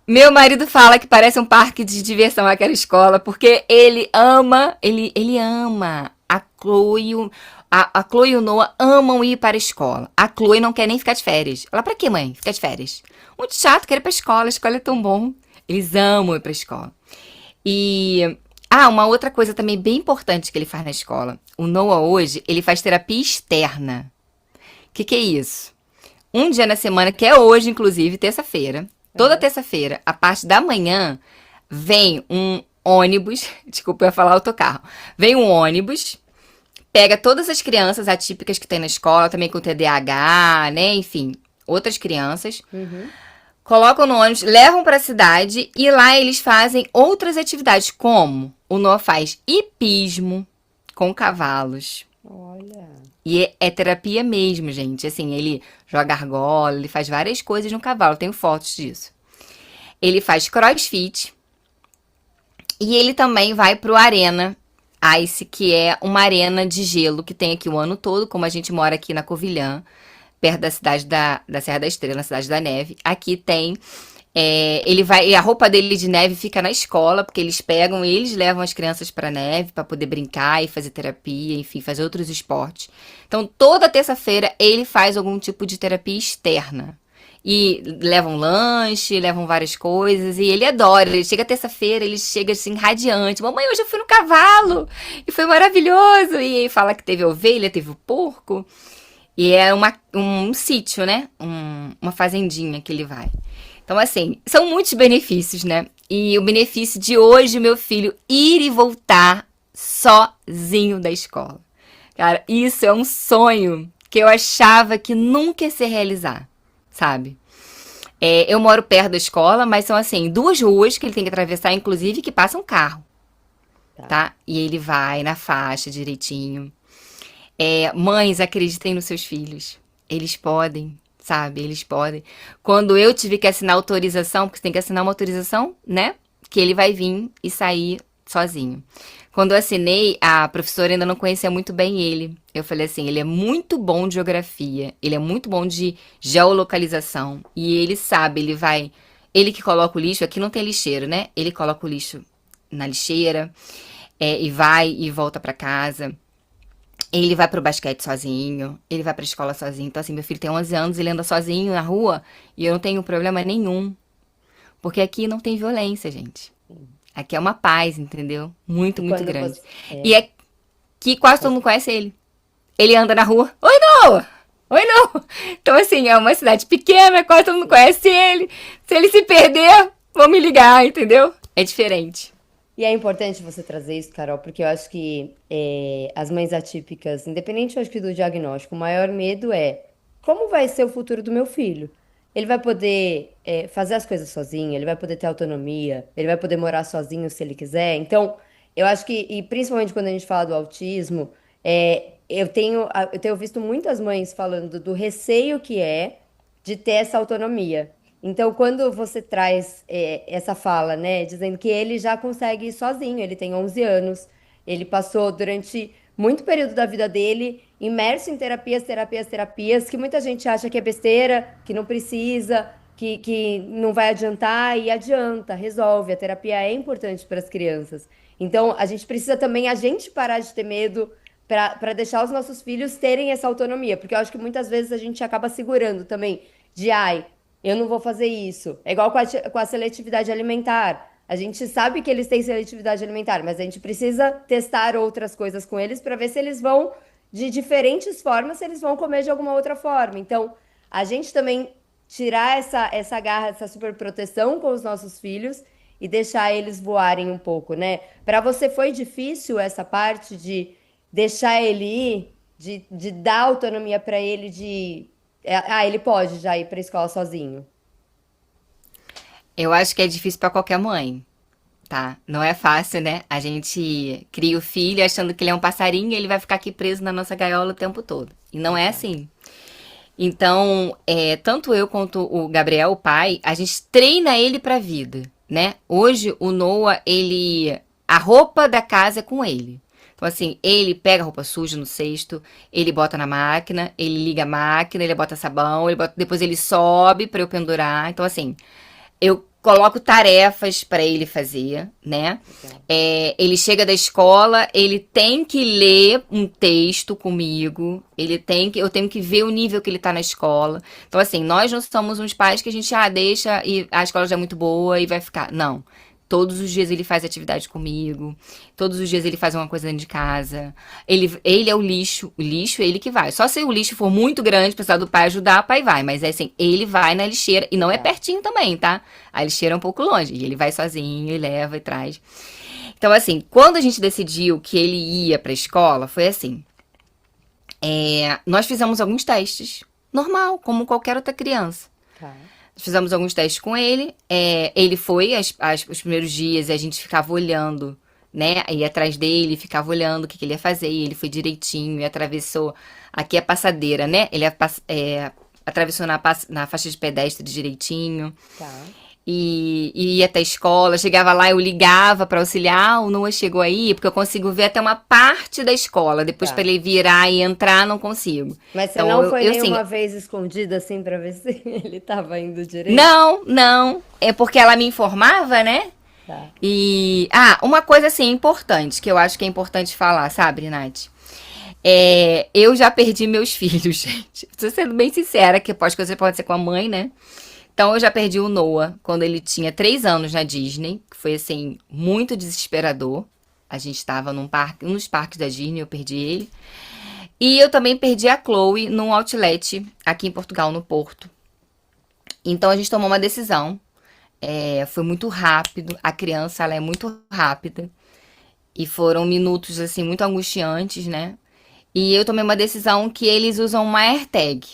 [SPEAKER 1] Meu marido fala que parece um parque de diversão aquela escola, porque ele ama a Chloe. A Chloe e o Noah amam ir para a escola. A Chloe não quer nem ficar de férias. Ela, pra quê, mãe? Ficar de férias. Muito chato, quer ir pra escola. A escola é tão bom. Eles amam ir pra escola. E... uma outra coisa também bem importante que ele faz na escola. O Noah hoje, ele faz terapia externa. O que é isso? Um dia na semana, que é hoje, inclusive, terça-feira. Toda terça-feira, a parte da manhã, vem um ônibus. Desculpa, eu ia falar autocarro. Vem um ônibus... Pega todas as crianças atípicas que tem na escola, também com TDAH, né? Enfim, outras crianças. Colocam no ônibus, levam para a cidade e lá eles fazem outras atividades, como o Noah faz hipismo com cavalos.
[SPEAKER 2] Olha.
[SPEAKER 1] E é terapia mesmo, gente. Assim, ele joga argola, ele faz várias coisas no cavalo, eu tenho fotos disso. Ele faz crossfit e ele também vai pro Arena Ice, que é uma arena de gelo que tem aqui o ano todo, como a gente mora aqui na Covilhã, perto da cidade da Serra da Estrela, na Cidade da Neve. Aqui tem. Ele vai. E a roupa dele de neve fica na escola, porque eles levam as crianças pra neve pra poder brincar e fazer terapia, enfim, fazer outros esportes. Então, toda terça-feira ele faz algum tipo de terapia externa. E levam lanche, levam várias coisas, e ele adora. Ele chega terça-feira, ele chega assim, radiante. Mamãe, hoje eu fui no cavalo, e foi maravilhoso. E aí fala que teve ovelha, teve o porco. E é um sítio, né? Uma fazendinha que ele vai. Então, assim, são muitos benefícios, né? E o benefício de hoje, meu filho, ir e voltar sozinho da escola. Cara, isso é um sonho que eu achava que nunca ia se realizar, sabe? Eu moro perto da escola, mas são, assim, 2 ruas que ele tem que atravessar, inclusive, que passa um carro,
[SPEAKER 2] Tá.
[SPEAKER 1] tá? E ele vai na faixa direitinho. Mães, acreditem nos seus filhos. Eles podem, sabe? Eles podem. Quando eu tive que assinar autorização, porque você tem que assinar uma autorização, né? Que ele vai vir e sair sozinho. Quando eu assinei, a professora ainda não conhecia muito bem ele. Eu falei assim, ele é muito bom de geografia, ele é muito bom de geolocalização. E ele sabe, ele vai... Ele que coloca o lixo, aqui não tem lixeiro, né? Ele coloca o lixo na lixeira, e vai e volta pra casa. Ele vai pro basquete sozinho, ele vai pra escola sozinho. Então, assim, meu filho tem 11 anos, ele anda sozinho na rua e eu não tenho problema nenhum. Porque aqui não tem violência, gente. Aqui é uma paz, entendeu? Muito,
[SPEAKER 2] E
[SPEAKER 1] muito
[SPEAKER 2] quando
[SPEAKER 1] grande.
[SPEAKER 2] você.
[SPEAKER 1] E é que quase todo mundo conhece ele. Ele anda na rua. Oi, Noah! Oi, Noah! Então, assim, é uma cidade pequena, quase todo mundo conhece ele. Se ele se perder, vão me ligar, entendeu? É diferente.
[SPEAKER 2] E é importante você trazer isso, Carol, porque eu acho que as mães atípicas, independente, eu acho que do diagnóstico, o maior medo é como vai ser o futuro do meu filho? Ele vai poder fazer as coisas sozinho, ele vai poder ter autonomia, ele vai poder morar sozinho se ele quiser. Então, eu acho que, e principalmente quando a gente fala do autismo, eu tenho visto muitas mães falando do receio que é de ter essa autonomia. Então, quando você traz essa fala, né, dizendo que ele já consegue ir sozinho, ele tem 11 anos, ele passou durante muito período da vida dele imerso em terapias, terapias, terapias, que muita gente acha que é besteira, que não precisa, que não vai adiantar, e adianta, resolve. A terapia é importante para as crianças. Então, a gente precisa também, a gente parar de ter medo para deixar os nossos filhos terem essa autonomia, porque eu acho que muitas vezes a gente acaba segurando também de, ai, eu não vou fazer isso. É igual com a seletividade alimentar. A gente sabe que eles têm seletividade alimentar, mas a gente precisa testar outras coisas com eles para ver se eles vão, de diferentes formas, se eles vão comer de alguma outra forma. Então, a gente também tirar essa garra, essa superproteção com os nossos filhos e deixar eles voarem um pouco, né? Para você foi difícil essa parte de deixar ele ir, de dar autonomia para ele, ele pode já ir para a escola sozinho.
[SPEAKER 1] Eu acho que é difícil pra qualquer mãe, tá? Não é fácil, né? A gente cria o filho achando que ele é um passarinho e ele vai ficar aqui preso na nossa gaiola o tempo todo. E não é
[SPEAKER 2] Exato.
[SPEAKER 1] assim. Então, tanto eu quanto o Gabriel, o pai, a gente treina ele pra vida, né? Hoje, o Noah, a roupa da casa é com ele. Então, assim, ele pega a roupa suja no cesto, ele bota na máquina, ele liga a máquina, ele bota sabão, depois ele sobe pra eu pendurar. Então, assim, eu coloco tarefas pra ele fazer, né?
[SPEAKER 2] Legal.
[SPEAKER 1] Ele chega da escola, ele tem que ler um texto comigo, eu tenho que ver o nível que ele tá na escola. Então, assim, nós não somos uns pais que a gente deixa e a escola já é muito boa e vai ficar. Não. Todos os dias ele faz atividade comigo. Todos os dias ele faz uma coisa dentro de casa. Ele é o lixo. O lixo é ele que vai. Só se o lixo for muito grande, precisar do pai ajudar, o pai vai. Mas é assim, ele vai na lixeira. E não é
[SPEAKER 2] Legal.
[SPEAKER 1] pertinho também, tá? A lixeira é um pouco longe. E ele vai sozinho, e leva e traz. Então, assim, quando a gente decidiu que ele ia pra escola, foi assim. Nós fizemos alguns testes. Normal, como qualquer outra criança.
[SPEAKER 2] Tá.
[SPEAKER 1] Fizemos alguns testes com ele. Ele foi os primeiros dias e a gente ficava olhando né? Ia atrás dele, ficava olhando o que que ele ia fazer, e ele foi direitinho e atravessou. Aqui é a passadeira, né? Ele atravessou na faixa de pedestre direitinho.
[SPEAKER 2] Tá.
[SPEAKER 1] E ia até a escola, chegava lá, eu ligava pra auxiliar, o Noah chegou aí, porque eu consigo ver até uma parte da escola, depois pra
[SPEAKER 2] Tá.
[SPEAKER 1] ele virar e entrar, não consigo.
[SPEAKER 2] Mas você
[SPEAKER 1] Então,
[SPEAKER 2] não
[SPEAKER 1] eu,
[SPEAKER 2] foi
[SPEAKER 1] eu assim,
[SPEAKER 2] nenhuma vez escondida assim pra ver se ele tava indo direito?
[SPEAKER 1] não, é porque ela me informava, né?
[SPEAKER 2] Tá.
[SPEAKER 1] Uma coisa assim importante, que eu acho que é importante falar, sabe, Nath? Eu já perdi meus filhos, gente. Tô sendo bem sincera, que pode que você pode ser com a mãe, né? Então eu já perdi o Noah quando ele tinha 3 anos na Disney, que foi assim, muito desesperador. A gente estava um dos parques da Disney, eu perdi ele. E eu também perdi a Chloe num outlet aqui em Portugal, no Porto. Então a gente tomou uma decisão. Foi muito rápido. A criança, ela é muito rápida. E foram minutos, assim, muito angustiantes, né? E eu tomei uma decisão que eles usam uma AirTag.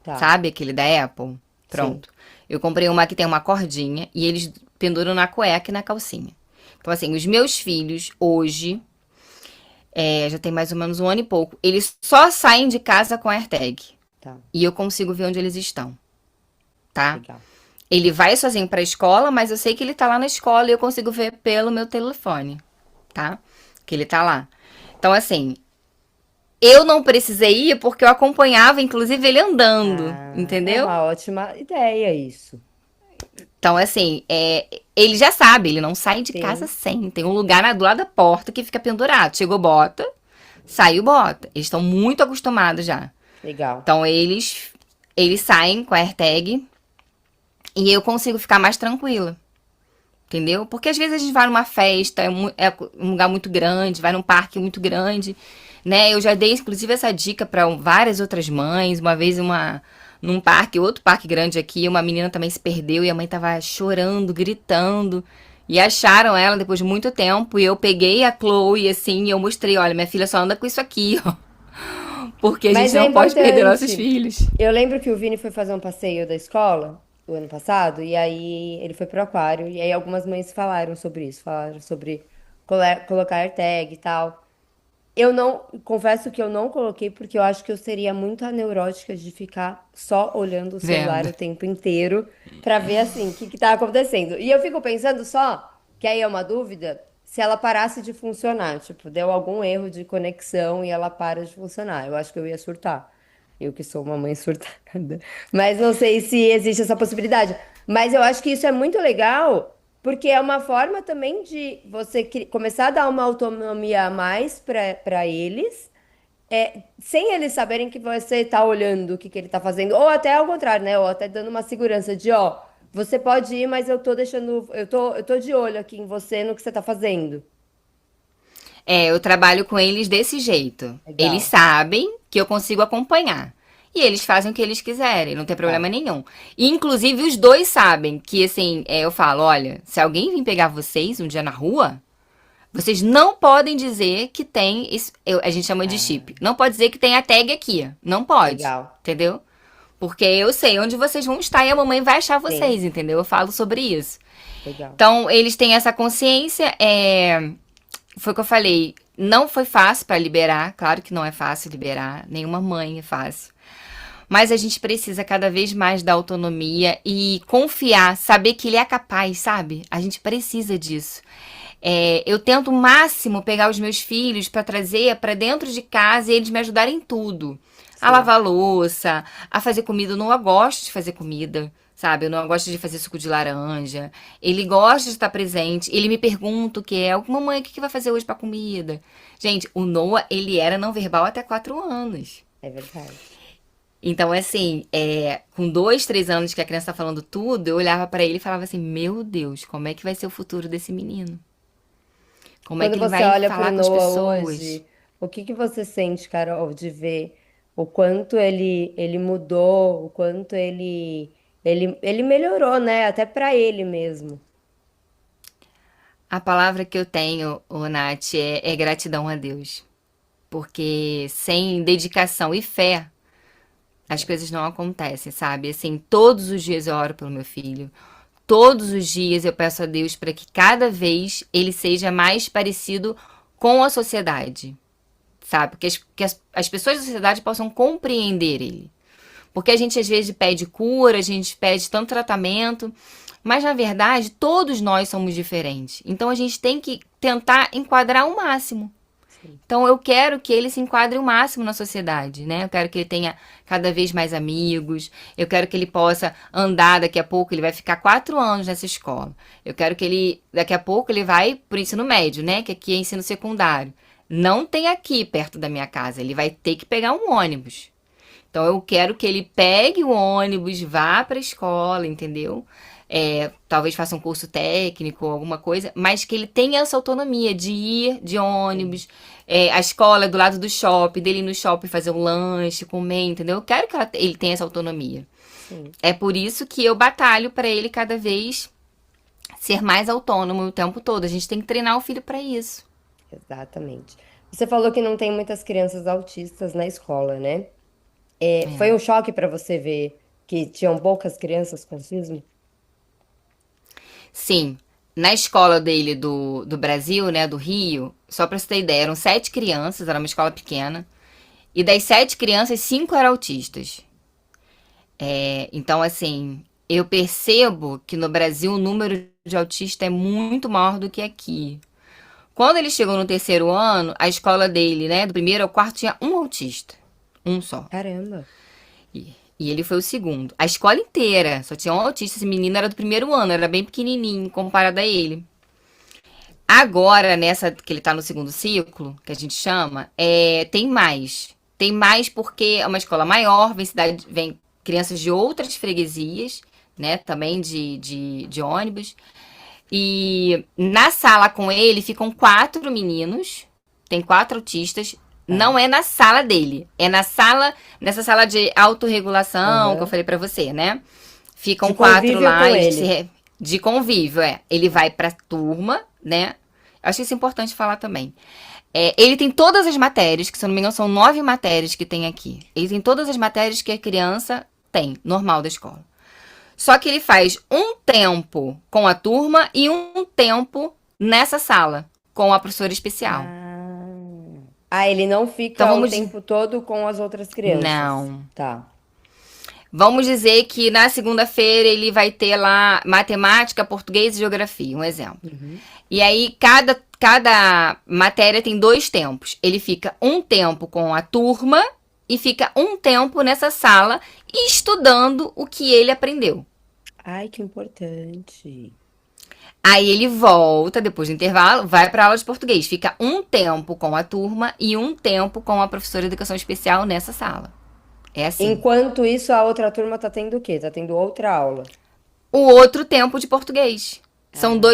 [SPEAKER 2] Tá.
[SPEAKER 1] Sabe? Aquele da Apple.
[SPEAKER 2] Sim.
[SPEAKER 1] Pronto. Eu comprei uma que tem uma cordinha e eles penduram na cueca e na calcinha. Então, assim, os meus filhos, hoje, já tem mais ou menos um ano e pouco, eles só saem de casa com a AirTag.
[SPEAKER 2] Tá.
[SPEAKER 1] E eu consigo ver onde eles estão, tá?
[SPEAKER 2] Legal.
[SPEAKER 1] Ele vai sozinho pra escola, mas eu sei que ele tá lá na escola e eu consigo ver pelo meu telefone, tá? Que ele tá lá. Então, assim, eu não precisei ir porque eu acompanhava, inclusive, ele andando,
[SPEAKER 2] É
[SPEAKER 1] entendeu?
[SPEAKER 2] uma ótima ideia isso.
[SPEAKER 1] Então, assim, ele já sabe, ele não sai de casa
[SPEAKER 2] Sim.
[SPEAKER 1] sem. Tem um lugar do lado da porta que fica pendurado. Chegou, bota, saiu, bota. Eles estão muito acostumados já.
[SPEAKER 2] Legal.
[SPEAKER 1] Então, eles saem com a AirTag e eu consigo ficar mais tranquila. Entendeu? Porque às vezes a gente vai numa festa, é um lugar muito grande, vai num parque muito grande, né? Eu já dei, inclusive, essa dica para várias outras mães. Uma vez, num parque, outro parque grande aqui, uma menina também se perdeu e a mãe tava chorando, gritando. E acharam ela depois de muito tempo. E eu peguei a Chloe, assim, e eu mostrei: olha, minha filha só anda com isso aqui, ó. Porque a gente
[SPEAKER 2] Mas é
[SPEAKER 1] não pode perder nossos
[SPEAKER 2] importante.
[SPEAKER 1] filhos.
[SPEAKER 2] Eu lembro que o Vini foi fazer um passeio da escola o ano passado, e aí ele foi pro aquário, e aí algumas mães falaram sobre isso, falaram sobre colocar AirTag e tal. Eu não, confesso que eu não coloquei porque eu acho que eu seria muito a neurótica de ficar só olhando o celular
[SPEAKER 1] Vendo?
[SPEAKER 2] o tempo inteiro pra ver assim, o que que tá acontecendo. E eu fico pensando só, que aí é uma dúvida, se ela parasse de funcionar, tipo, deu algum erro de conexão e ela para de funcionar. Eu acho que eu ia surtar. Eu que sou uma mãe surtada. Mas não sei se existe essa possibilidade. Mas eu acho que isso é muito legal, porque é uma forma também de você começar a dar uma autonomia a mais para eles, sem eles saberem que você está olhando o que ele está fazendo. Ou até ao contrário, né? Ou até dando uma segurança de, ó, você pode ir, mas eu tô deixando, eu tô de olho aqui em você no que você tá fazendo.
[SPEAKER 1] Eu trabalho com eles desse jeito. Eles
[SPEAKER 2] Legal.
[SPEAKER 1] sabem que eu consigo acompanhar. E eles fazem o que eles quiserem, não tem
[SPEAKER 2] Tá.
[SPEAKER 1] problema nenhum. E, inclusive, os dois sabem que, assim, eu falo: olha, se alguém vir pegar vocês um dia na rua, vocês não podem dizer que tem. A gente chama de
[SPEAKER 2] Ah,
[SPEAKER 1] chip. Não pode dizer que tem a tag aqui. Não pode.
[SPEAKER 2] legal.
[SPEAKER 1] Entendeu? Porque eu sei onde vocês vão estar e a mamãe vai achar
[SPEAKER 2] Sim,
[SPEAKER 1] vocês, entendeu? Eu falo sobre isso.
[SPEAKER 2] legal.
[SPEAKER 1] Então, eles têm essa consciência. Foi o que eu falei. Não foi fácil para liberar. Claro que não é fácil liberar. Nenhuma mãe é fácil. Mas a gente precisa cada vez mais da autonomia e confiar, saber que ele é capaz, sabe? A gente precisa disso. Eu tento o máximo pegar os meus filhos para trazer para dentro de casa e eles me ajudarem em tudo. A
[SPEAKER 2] Sim.
[SPEAKER 1] lavar louça, a fazer comida. Eu não gosto de fazer comida, sabe? Eu não gosto de fazer suco de laranja. Ele gosta de estar presente. Ele me pergunta o que é. Mamãe, o que vai fazer hoje para comida? Gente, o Noah, ele era não verbal até 4 anos.
[SPEAKER 2] É verdade.
[SPEAKER 1] Então, assim, com 2, 3 anos que a criança tá falando tudo, eu olhava pra ele e falava assim: meu Deus, como é que vai ser o futuro desse menino? Como é
[SPEAKER 2] Quando
[SPEAKER 1] que ele
[SPEAKER 2] você
[SPEAKER 1] vai
[SPEAKER 2] olha pro
[SPEAKER 1] falar com as
[SPEAKER 2] Noah
[SPEAKER 1] pessoas?
[SPEAKER 2] hoje, o que que você sente, Carol, de ver o quanto ele mudou, o quanto ele melhorou, né? Até pra ele mesmo.
[SPEAKER 1] A palavra que eu tenho, ô Nath, é gratidão a Deus. Porque sem dedicação e fé, as coisas não acontecem, sabe? Assim, todos os dias eu oro pelo meu filho. todos os dias eu peço a Deus para que cada vez ele seja mais parecido com a sociedade, sabe? Que as pessoas da sociedade possam compreender ele. Porque a gente às vezes pede cura, a gente pede tanto tratamento, mas na verdade todos nós somos diferentes. Então a gente tem que tentar enquadrar o máximo. Então eu quero que ele se enquadre o máximo na sociedade, né? Eu quero que ele tenha cada vez mais amigos, eu quero que ele possa andar, daqui a pouco ele vai ficar 4 anos nessa escola. Eu quero que ele, daqui a pouco ele vai pro ensino médio, né? Que aqui é ensino secundário. Não tem aqui perto da minha casa, ele vai ter que pegar um ônibus. Então eu quero que ele pegue o ônibus, vá para a escola, entendeu? Talvez faça um curso técnico, alguma coisa, mas que ele tenha essa autonomia de ir de ônibus, a escola é do lado do shopping, dele ir no shopping fazer um lanche, comer, entendeu? Eu quero que ele tenha essa autonomia.
[SPEAKER 2] Sim.
[SPEAKER 1] É por isso que eu batalho para ele cada vez ser mais autônomo o tempo todo. A gente tem que treinar o filho para isso.
[SPEAKER 2] Exatamente. Você falou que não tem muitas crianças autistas na escola, né? Foi um choque para você ver que tinham poucas crianças com autismo?
[SPEAKER 1] Sim, na escola dele do Brasil, né, do Rio, só pra você ter ideia, eram 7 crianças, era uma escola pequena, e das 7 crianças, 5 eram autistas. Então, assim, eu percebo que no Brasil o número de autistas é muito maior do que aqui. Quando ele chegou no 3º ano, a escola dele, né, do 1º ao 4º, tinha um autista. Um só.
[SPEAKER 2] Caramba.
[SPEAKER 1] E ele foi o 2º. A escola inteira só tinha um autista. Esse menino era do 1º ano, era bem pequenininho comparado a ele. Agora, nessa que ele tá no 2º ciclo, que a gente chama, tem mais. Tem mais porque é uma escola maior, vem crianças de outras freguesias, né? Também de ônibus. E na sala com ele ficam 4 meninos. Tem 4 autistas. Não é na sala dele. É nessa sala de autorregulação que eu falei pra você, né? Ficam
[SPEAKER 2] De
[SPEAKER 1] 4
[SPEAKER 2] convívio
[SPEAKER 1] lá.
[SPEAKER 2] com
[SPEAKER 1] Eles
[SPEAKER 2] ele.
[SPEAKER 1] de convívio, Ele vai pra turma, né? Acho isso importante falar também. Ele tem todas as matérias, que se eu não me engano são 9 matérias que tem aqui. Ele tem todas as matérias que a criança tem, normal da escola. Só que ele faz um tempo com a turma e um tempo nessa sala, com a professora especial.
[SPEAKER 2] Ele não fica
[SPEAKER 1] Então
[SPEAKER 2] o
[SPEAKER 1] vamos.
[SPEAKER 2] tempo todo com as outras crianças.
[SPEAKER 1] Não.
[SPEAKER 2] Tá.
[SPEAKER 1] Vamos dizer que na segunda-feira ele vai ter lá matemática, português e geografia, um exemplo. E aí cada matéria tem 2 tempos. Ele fica um tempo com a turma e fica um tempo nessa sala estudando o que ele aprendeu.
[SPEAKER 2] Ai, que importante.
[SPEAKER 1] Aí ele volta, depois do intervalo, vai para aula de português. Fica um tempo com a turma e um tempo com a professora de educação especial nessa sala. É assim.
[SPEAKER 2] Enquanto isso, a outra turma tá tendo o quê? Tá tendo outra aula.
[SPEAKER 1] O outro tempo de português.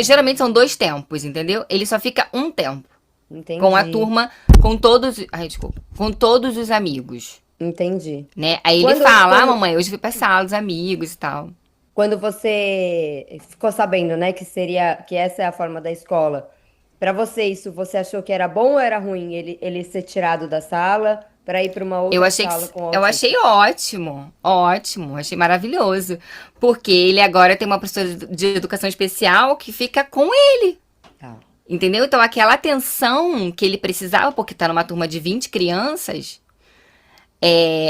[SPEAKER 1] Geralmente são 2 tempos, entendeu? Ele só fica um tempo
[SPEAKER 2] Entendi.
[SPEAKER 1] com a turma, com todos, com todos os amigos,
[SPEAKER 2] Entendi.
[SPEAKER 1] né? Aí ele
[SPEAKER 2] Quando-
[SPEAKER 1] fala,
[SPEAKER 2] quando-
[SPEAKER 1] mamãe, hoje eu fui pra sala dos amigos e tal.
[SPEAKER 2] Quando você ficou sabendo, né, que essa é a forma da escola, pra você isso, você achou que era bom ou era ruim ele ser tirado da sala pra ir pra uma
[SPEAKER 1] Eu
[SPEAKER 2] outra
[SPEAKER 1] achei,
[SPEAKER 2] sala com
[SPEAKER 1] eu
[SPEAKER 2] autista?
[SPEAKER 1] achei ótimo, achei maravilhoso. Porque ele agora tem uma professora de educação especial que fica com ele,
[SPEAKER 2] Tá.
[SPEAKER 1] entendeu? Então aquela atenção que ele precisava, porque tá numa turma de 20 crianças,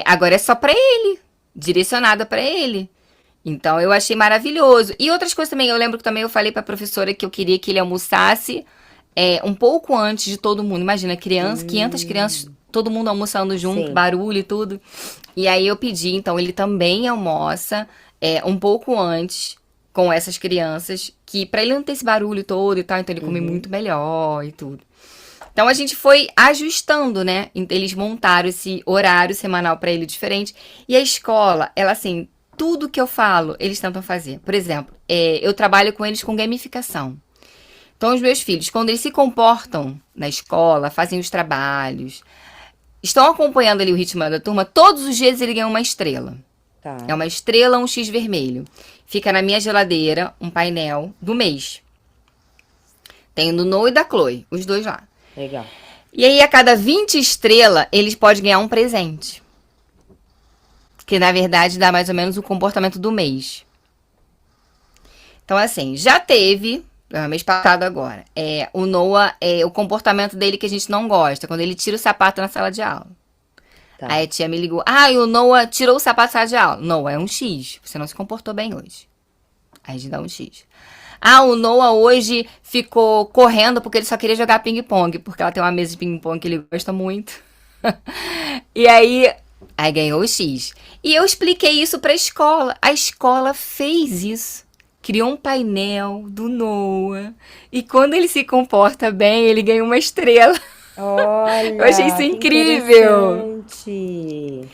[SPEAKER 1] agora é só pra ele, direcionada pra ele. Então eu achei maravilhoso. E outras coisas também, eu lembro que também eu falei pra professora que eu queria que ele almoçasse um pouco antes de todo mundo. Imagina, 500 crianças, todo mundo almoçando junto,
[SPEAKER 2] Sim.
[SPEAKER 1] barulho e tudo. E aí eu pedi, então ele também almoça um pouco antes com essas crianças, que pra ele não ter esse barulho todo e tal, então ele come muito melhor e tudo. Então a gente foi ajustando, né? Eles montaram esse horário semanal pra ele diferente. E a escola, ela assim, tudo que eu falo, eles tentam fazer. Por exemplo, eu trabalho com eles com gamificação. Então, os meus filhos, quando eles se comportam na escola, fazem os trabalhos, estão acompanhando ali o ritmo da turma, todos os dias ele ganha uma estrela.
[SPEAKER 2] Tá.
[SPEAKER 1] É uma estrela, um X vermelho. Fica na minha geladeira um painel do mês. Tem o do Noah e da Chloe, os 2 lá.
[SPEAKER 2] Legal.
[SPEAKER 1] E aí, a cada 20 estrelas, eles podem ganhar um presente. Que, na verdade, dá mais ou menos o comportamento do mês. Então, assim, já teve, mês passado agora, o Noah, o comportamento dele que a gente não gosta, quando ele tira o sapato na sala de aula. Aí a
[SPEAKER 2] Tá.
[SPEAKER 1] tia me ligou, e o Noah tirou o sapato da sala de aula. Noah, é um X, você não se comportou bem hoje. Aí a gente dá um X. O Noah hoje ficou correndo porque ele só queria jogar ping-pong, porque ela tem uma mesa de ping-pong que ele gosta muito. E aí ganhou o X. E eu expliquei isso pra escola. A escola fez isso. Criou um painel do Noah. E quando ele se comporta bem, ele ganha uma estrela. Eu achei isso
[SPEAKER 2] Olha, que
[SPEAKER 1] incrível.
[SPEAKER 2] interessante.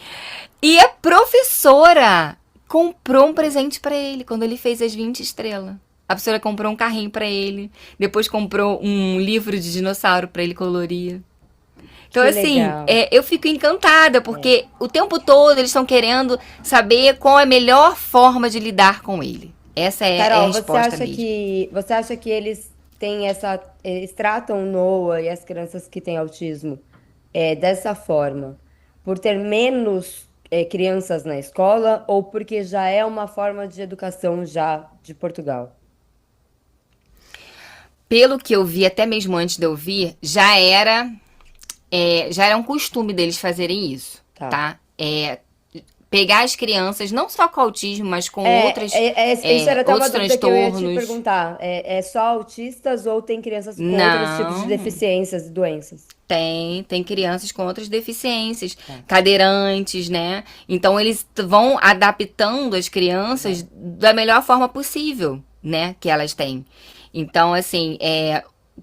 [SPEAKER 1] E a professora comprou um presente pra ele quando ele fez as 20 estrelas. A professora comprou um carrinho pra ele. Depois comprou um livro de dinossauro pra ele colorir. Então,
[SPEAKER 2] Que
[SPEAKER 1] assim,
[SPEAKER 2] legal.
[SPEAKER 1] eu fico encantada, porque o tempo todo eles estão querendo saber qual é a melhor forma de lidar com ele. Essa é a
[SPEAKER 2] Carol,
[SPEAKER 1] resposta mesmo.
[SPEAKER 2] você acha que eles têm eles tratam o Noah e as crianças que têm autismo dessa forma por ter menos crianças na escola ou porque já é uma forma de educação já de Portugal?
[SPEAKER 1] Pelo que eu vi, até mesmo antes de eu vir, já era um costume deles fazerem isso,
[SPEAKER 2] Tá.
[SPEAKER 1] tá? Pegar as crianças, não só com autismo, mas com
[SPEAKER 2] Isso era até uma
[SPEAKER 1] outros
[SPEAKER 2] dúvida que eu ia te
[SPEAKER 1] transtornos.
[SPEAKER 2] perguntar. É só autistas ou tem crianças com outros tipos de
[SPEAKER 1] Não,
[SPEAKER 2] deficiências e doenças?
[SPEAKER 1] tem crianças com outras deficiências, cadeirantes, né? Então eles vão adaptando as crianças da melhor forma possível, né? Que elas têm. Então, assim,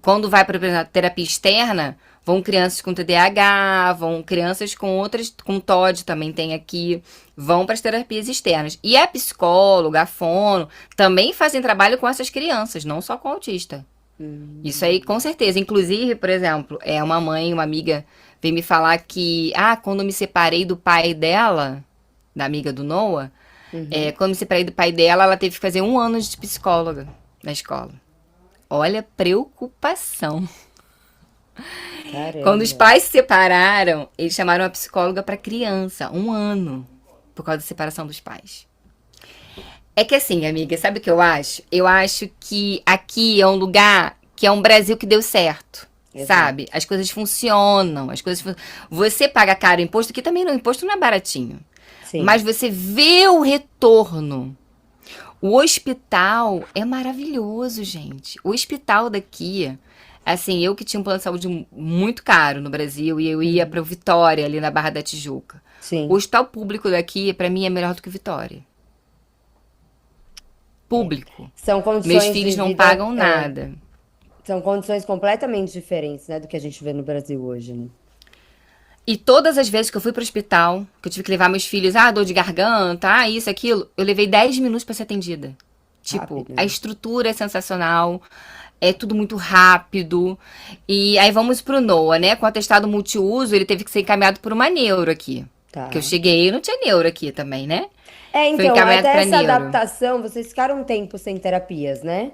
[SPEAKER 1] quando vai para terapia externa, vão crianças com TDAH, vão crianças com outras, com TOD também tem aqui, vão para as terapias externas. E a psicóloga, a fono, também fazem trabalho com essas crianças, não só com autista. Isso aí, com certeza. Inclusive, por exemplo, uma mãe, uma amiga, veio me falar que, quando eu me separei do pai dela, da amiga do Noah,
[SPEAKER 2] Uhum.
[SPEAKER 1] quando eu me separei do pai dela, ela teve que fazer 1 ano de psicóloga na escola. Olha, preocupação. Quando os
[SPEAKER 2] Caramba.
[SPEAKER 1] pais se separaram, eles chamaram uma psicóloga para criança, 1 ano, por causa da separação dos pais. É que assim, amiga, sabe o que eu acho? Eu acho que aqui é um lugar que é um Brasil que deu certo.
[SPEAKER 2] Exato.
[SPEAKER 1] Sabe? As coisas funcionam, Você paga caro imposto, aqui também não, imposto não é baratinho.
[SPEAKER 2] Sim.
[SPEAKER 1] Mas você vê o retorno. O hospital é maravilhoso, gente. O hospital daqui, assim, eu que tinha um plano de saúde muito caro no Brasil e eu ia
[SPEAKER 2] Uhum.
[SPEAKER 1] para Vitória, ali na Barra da Tijuca. O
[SPEAKER 2] Sim.
[SPEAKER 1] hospital público daqui, pra mim, é melhor do que Vitória.
[SPEAKER 2] É.
[SPEAKER 1] Público.
[SPEAKER 2] São
[SPEAKER 1] Meus
[SPEAKER 2] condições de
[SPEAKER 1] filhos não
[SPEAKER 2] vida,
[SPEAKER 1] pagam nada.
[SPEAKER 2] são condições completamente diferentes, né, do que a gente vê no Brasil hoje, né?
[SPEAKER 1] E todas as vezes que eu fui pro hospital, que eu tive que levar meus filhos, dor de garganta, isso, aquilo, eu levei 10 minutos pra ser atendida. Tipo,
[SPEAKER 2] Rápido,
[SPEAKER 1] a
[SPEAKER 2] né?
[SPEAKER 1] estrutura é sensacional, é tudo muito rápido. E aí vamos pro Noah, né? Com o atestado multiuso, ele teve que ser encaminhado por uma neuro aqui. Que eu
[SPEAKER 2] Tá.
[SPEAKER 1] cheguei e não tinha neuro aqui também, né? Foi
[SPEAKER 2] Então,
[SPEAKER 1] encaminhado
[SPEAKER 2] até
[SPEAKER 1] pra
[SPEAKER 2] essa
[SPEAKER 1] neuro.
[SPEAKER 2] adaptação, vocês ficaram um tempo sem terapias, né?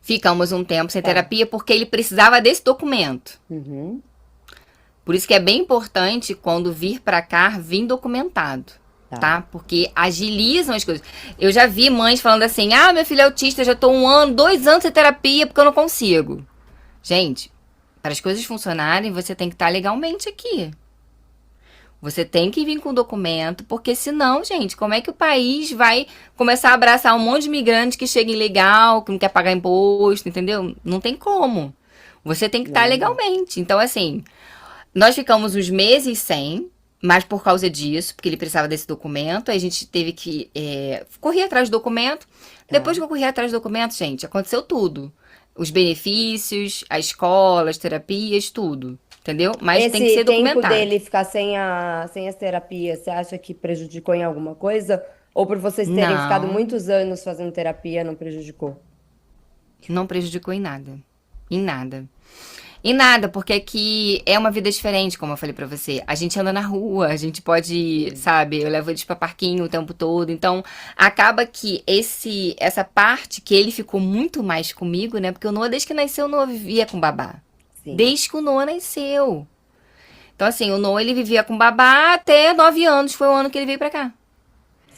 [SPEAKER 1] Ficamos um tempo sem
[SPEAKER 2] Tá.
[SPEAKER 1] terapia porque ele precisava desse documento.
[SPEAKER 2] Uhum.
[SPEAKER 1] Por isso que é bem importante quando vir pra cá, vir documentado,
[SPEAKER 2] Tá.
[SPEAKER 1] tá? Porque agilizam as coisas. Eu já vi mães falando assim: meu filho é autista, já tô 1 ano, 2 anos sem terapia porque eu não consigo. Gente, para as coisas funcionarem, você tem que estar legalmente aqui. Você tem que vir com documento, porque senão, gente, como é que o país vai começar a abraçar um monte de imigrante que chega ilegal, que não quer pagar imposto, entendeu? Não tem como. Você tem que estar
[SPEAKER 2] Não.
[SPEAKER 1] legalmente. Então, assim, nós ficamos uns meses sem, mas por causa disso, porque ele precisava desse documento, aí a gente teve que correr atrás do documento.
[SPEAKER 2] Tá.
[SPEAKER 1] Depois que eu corri atrás do documento, gente, aconteceu tudo. Os benefícios, a escola, as terapias, tudo. Entendeu? Mas tem que
[SPEAKER 2] Esse
[SPEAKER 1] ser
[SPEAKER 2] tempo
[SPEAKER 1] documentado.
[SPEAKER 2] dele ficar sem as terapias, você acha que prejudicou em alguma coisa? Ou por vocês terem ficado
[SPEAKER 1] Não,
[SPEAKER 2] muitos anos fazendo terapia, não prejudicou?
[SPEAKER 1] não prejudicou em nada. Em nada. Em nada, porque aqui é uma vida diferente, como eu falei pra você. A gente anda na rua, a gente pode, sabe, eu levo eles pra parquinho o tempo todo. Então, acaba que essa parte que ele ficou muito mais comigo, né? Porque o Noah, desde que nasceu, o Noah vivia com babá.
[SPEAKER 2] Sim.
[SPEAKER 1] Desde que o Noah nasceu. Então, assim, o Noah, ele vivia com babá até 9 anos. Foi o ano que ele veio pra cá.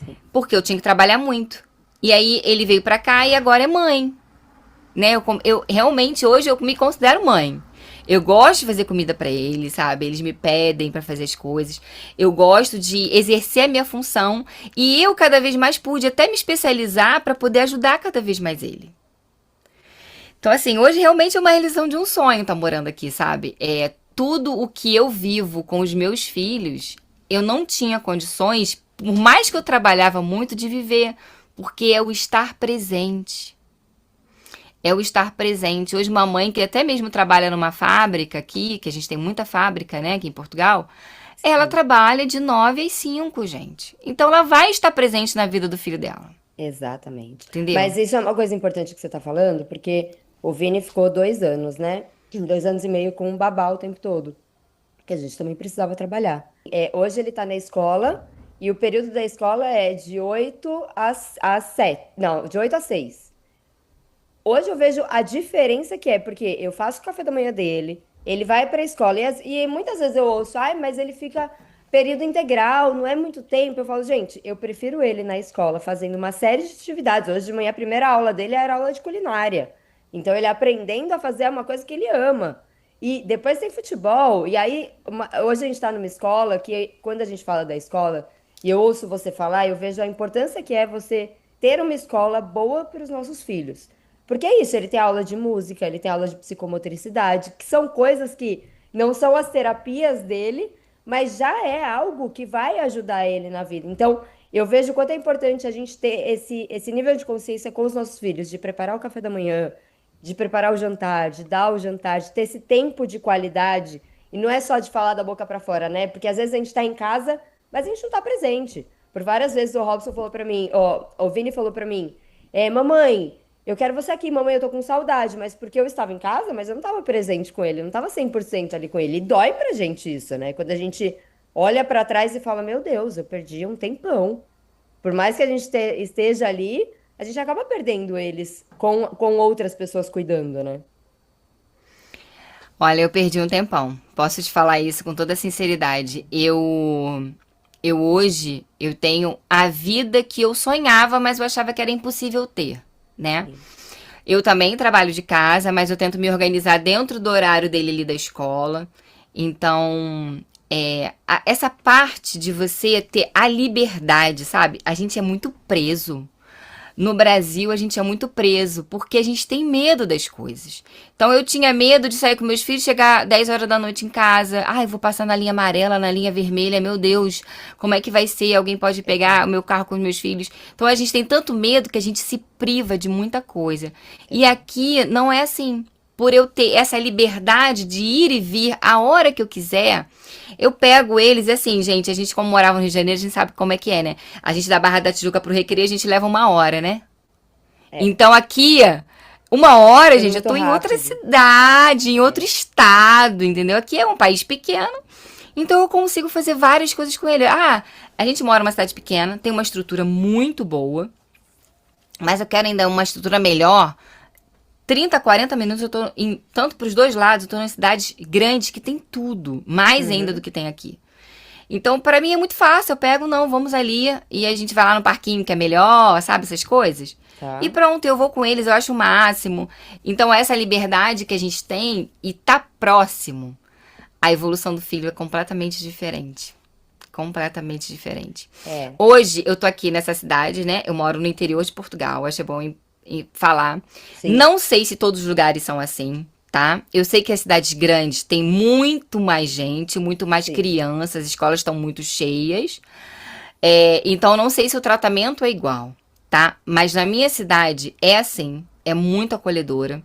[SPEAKER 2] Sim.
[SPEAKER 1] Porque eu tinha que trabalhar muito. E aí ele veio pra cá e agora é mãe, né? Eu realmente hoje eu me considero mãe. Eu gosto de fazer comida pra eles, sabe? Eles me pedem pra fazer as coisas. Eu gosto de exercer a minha função e eu cada vez mais pude até me especializar pra poder ajudar cada vez mais ele. Então assim, hoje realmente é uma realização de um sonho estar morando aqui, sabe? É tudo o que eu vivo com os meus filhos, eu não tinha condições, por mais que eu trabalhava muito, de viver, porque é o estar presente. É o estar presente. Hoje, uma mãe que até mesmo trabalha numa fábrica aqui, que a gente tem muita fábrica, né, aqui em Portugal, ela
[SPEAKER 2] Sim,
[SPEAKER 1] trabalha de 9 às 5, gente. Então, ela vai estar presente na vida do filho dela.
[SPEAKER 2] exatamente.
[SPEAKER 1] Entendeu?
[SPEAKER 2] Mas isso é uma coisa importante que você está falando, porque o Vini ficou 2 anos, né? 2 anos e meio com um babá o tempo todo, que a gente também precisava trabalhar. Hoje ele está na escola e o período da escola é de 8 às 7. Não, de 8 às 6. Hoje eu vejo a diferença que é, porque eu faço o café da manhã dele, ele vai para a escola e muitas vezes eu ouço, ai, mas ele fica período integral, não é muito tempo. Eu falo, gente, eu prefiro ele na escola fazendo uma série de atividades. Hoje de manhã a primeira aula dele era aula de culinária. Então ele aprendendo a fazer uma coisa que ele ama. E depois tem futebol. E aí, hoje a gente está numa escola que, quando a gente fala da escola, e eu ouço você falar, eu vejo a importância que é você ter uma escola boa para os nossos filhos. Porque é isso, ele tem aula de música, ele tem aula de psicomotricidade, que são coisas que não são as terapias dele, mas já é algo que vai ajudar ele na vida. Então, eu vejo o quanto é importante a gente ter esse nível de consciência com os nossos filhos, de preparar o café da manhã, de preparar o jantar, de dar o jantar, de ter esse tempo de qualidade. E não é só de falar da boca pra fora, né? Porque às vezes a gente tá em casa, mas a gente não tá presente. Por várias vezes o Robson falou pra mim, ó, o Vini falou pra mim, mamãe, eu quero você aqui, mamãe, eu tô com saudade, mas porque eu estava em casa, mas eu não tava presente com ele, eu não tava 100% ali com ele. E dói pra gente isso, né? Quando a gente olha pra trás e fala, meu Deus, eu perdi um tempão. Por mais que a gente esteja ali, a gente acaba perdendo eles com outras pessoas cuidando, né?
[SPEAKER 1] Olha, eu perdi um tempão. Posso te falar isso com toda sinceridade. Eu hoje, eu tenho a vida que eu sonhava, mas eu achava que era impossível ter, né?
[SPEAKER 2] Sim.
[SPEAKER 1] Eu também trabalho de casa, mas eu tento me organizar dentro do horário dele ali da escola. Então, essa parte de você ter a liberdade, sabe? A gente é muito preso. No Brasil, a gente é muito preso, porque a gente tem medo das coisas. Então, eu tinha medo de sair com meus filhos, chegar 10 horas da noite em casa. Ai, vou passar na linha amarela, na linha vermelha. Meu Deus, como é que vai ser? Alguém pode pegar o meu carro com os meus filhos. Então, a gente tem tanto medo que a gente se priva de muita coisa. E aqui não é assim. Por eu ter essa liberdade de ir e vir a hora que eu quiser, eu pego eles e assim, gente, a gente como morava no Rio de Janeiro, a gente sabe como é que é, né? A gente da Barra da Tijuca pro Recreio, a gente leva 1 hora, né?
[SPEAKER 2] É,
[SPEAKER 1] Então aqui, 1 hora,
[SPEAKER 2] foi
[SPEAKER 1] gente, eu
[SPEAKER 2] muito
[SPEAKER 1] tô em outra
[SPEAKER 2] rápido.
[SPEAKER 1] cidade, em outro estado, entendeu? Aqui é um país pequeno, então eu consigo fazer várias coisas com ele. Ah, a gente mora numa cidade pequena, tem uma estrutura muito boa, mas eu quero ainda uma estrutura melhor. 30, 40 minutos eu tô em, tanto pros dois lados, eu tô em cidades grandes que tem tudo, mais ainda do
[SPEAKER 2] Uhum,
[SPEAKER 1] que tem aqui. Então, pra mim é muito fácil, eu pego, não, vamos ali, e a gente vai lá no parquinho que é melhor, sabe, essas coisas. E
[SPEAKER 2] tá.
[SPEAKER 1] pronto, eu vou com eles, eu acho o máximo. Então, essa liberdade que a gente tem e tá próximo, a evolução do filho é completamente diferente. Completamente diferente.
[SPEAKER 2] É,
[SPEAKER 1] Hoje, eu tô aqui nessa cidade, né? Eu moro no interior de Portugal, acho bom falar.
[SPEAKER 2] sim,
[SPEAKER 1] Não sei se todos os lugares são assim, tá? Eu sei que as cidades grandes têm muito mais gente, muito mais
[SPEAKER 2] sim.
[SPEAKER 1] crianças, as escolas estão muito cheias. Então, não sei se o tratamento é igual, tá? Mas na minha cidade é assim, é muito acolhedora.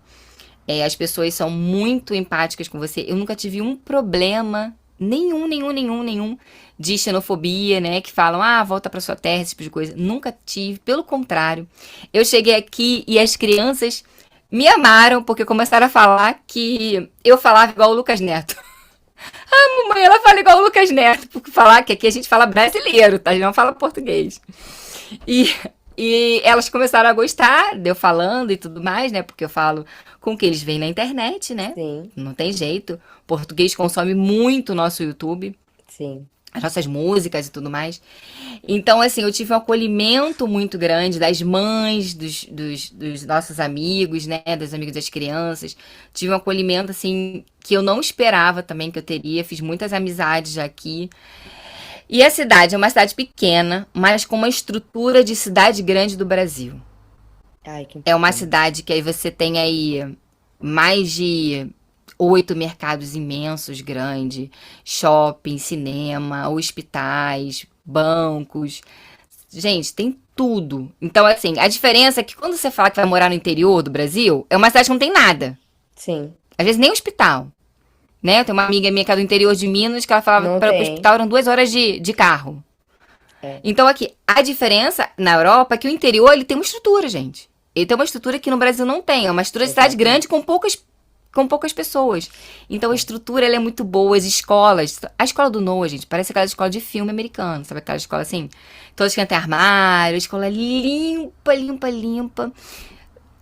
[SPEAKER 1] As pessoas são muito empáticas com você. Eu nunca tive um problema, nenhum, de xenofobia, né? Que falam, volta pra sua terra, esse tipo de coisa. Nunca tive, pelo contrário. Eu cheguei aqui e as crianças me amaram, porque começaram a falar que eu falava igual o Lucas Neto. Mamãe, ela fala igual o Lucas Neto, porque falar que aqui a gente fala brasileiro, tá? A gente não fala português. E, e elas começaram a gostar de eu falando e tudo mais, né? Porque eu falo com o que eles veem na internet, né?
[SPEAKER 2] Sim,
[SPEAKER 1] Não tem jeito. Português consome muito o nosso YouTube.
[SPEAKER 2] sim.
[SPEAKER 1] as nossas músicas e tudo mais. Então, assim, eu tive um acolhimento muito grande das mães, dos nossos amigos, né? Dos amigos das crianças. Tive um acolhimento, assim, que eu não esperava também que eu teria. Fiz muitas amizades já aqui. E a cidade é uma cidade pequena, mas com uma estrutura de cidade grande do Brasil.
[SPEAKER 2] Ai, que
[SPEAKER 1] É uma
[SPEAKER 2] importante.
[SPEAKER 1] cidade que aí você tem aí mais de 8 mercados imensos, grandes, shopping, cinema, hospitais, bancos. Gente, tem tudo. Então, assim, a diferença é que quando você fala que vai morar no interior do Brasil, é uma cidade que não tem nada.
[SPEAKER 2] Sim,
[SPEAKER 1] Às vezes nem hospital, né? Tem uma amiga minha que é do interior de Minas que ela falava
[SPEAKER 2] não
[SPEAKER 1] para o
[SPEAKER 2] tem.
[SPEAKER 1] hospital eram 2 horas de carro.
[SPEAKER 2] É,
[SPEAKER 1] Então, aqui, a diferença na Europa é que o interior ele tem uma estrutura, gente. Ele tem uma estrutura que no Brasil não tem. É uma estrutura de cidade grande
[SPEAKER 2] exatamente.
[SPEAKER 1] com poucas pessoas. Então, a estrutura ela é muito boa. As escolas. A escola do Noah, gente, parece aquela escola de filme americano. Sabe aquela escola assim? Todas que tem armário, a escola limpa, limpa, limpa.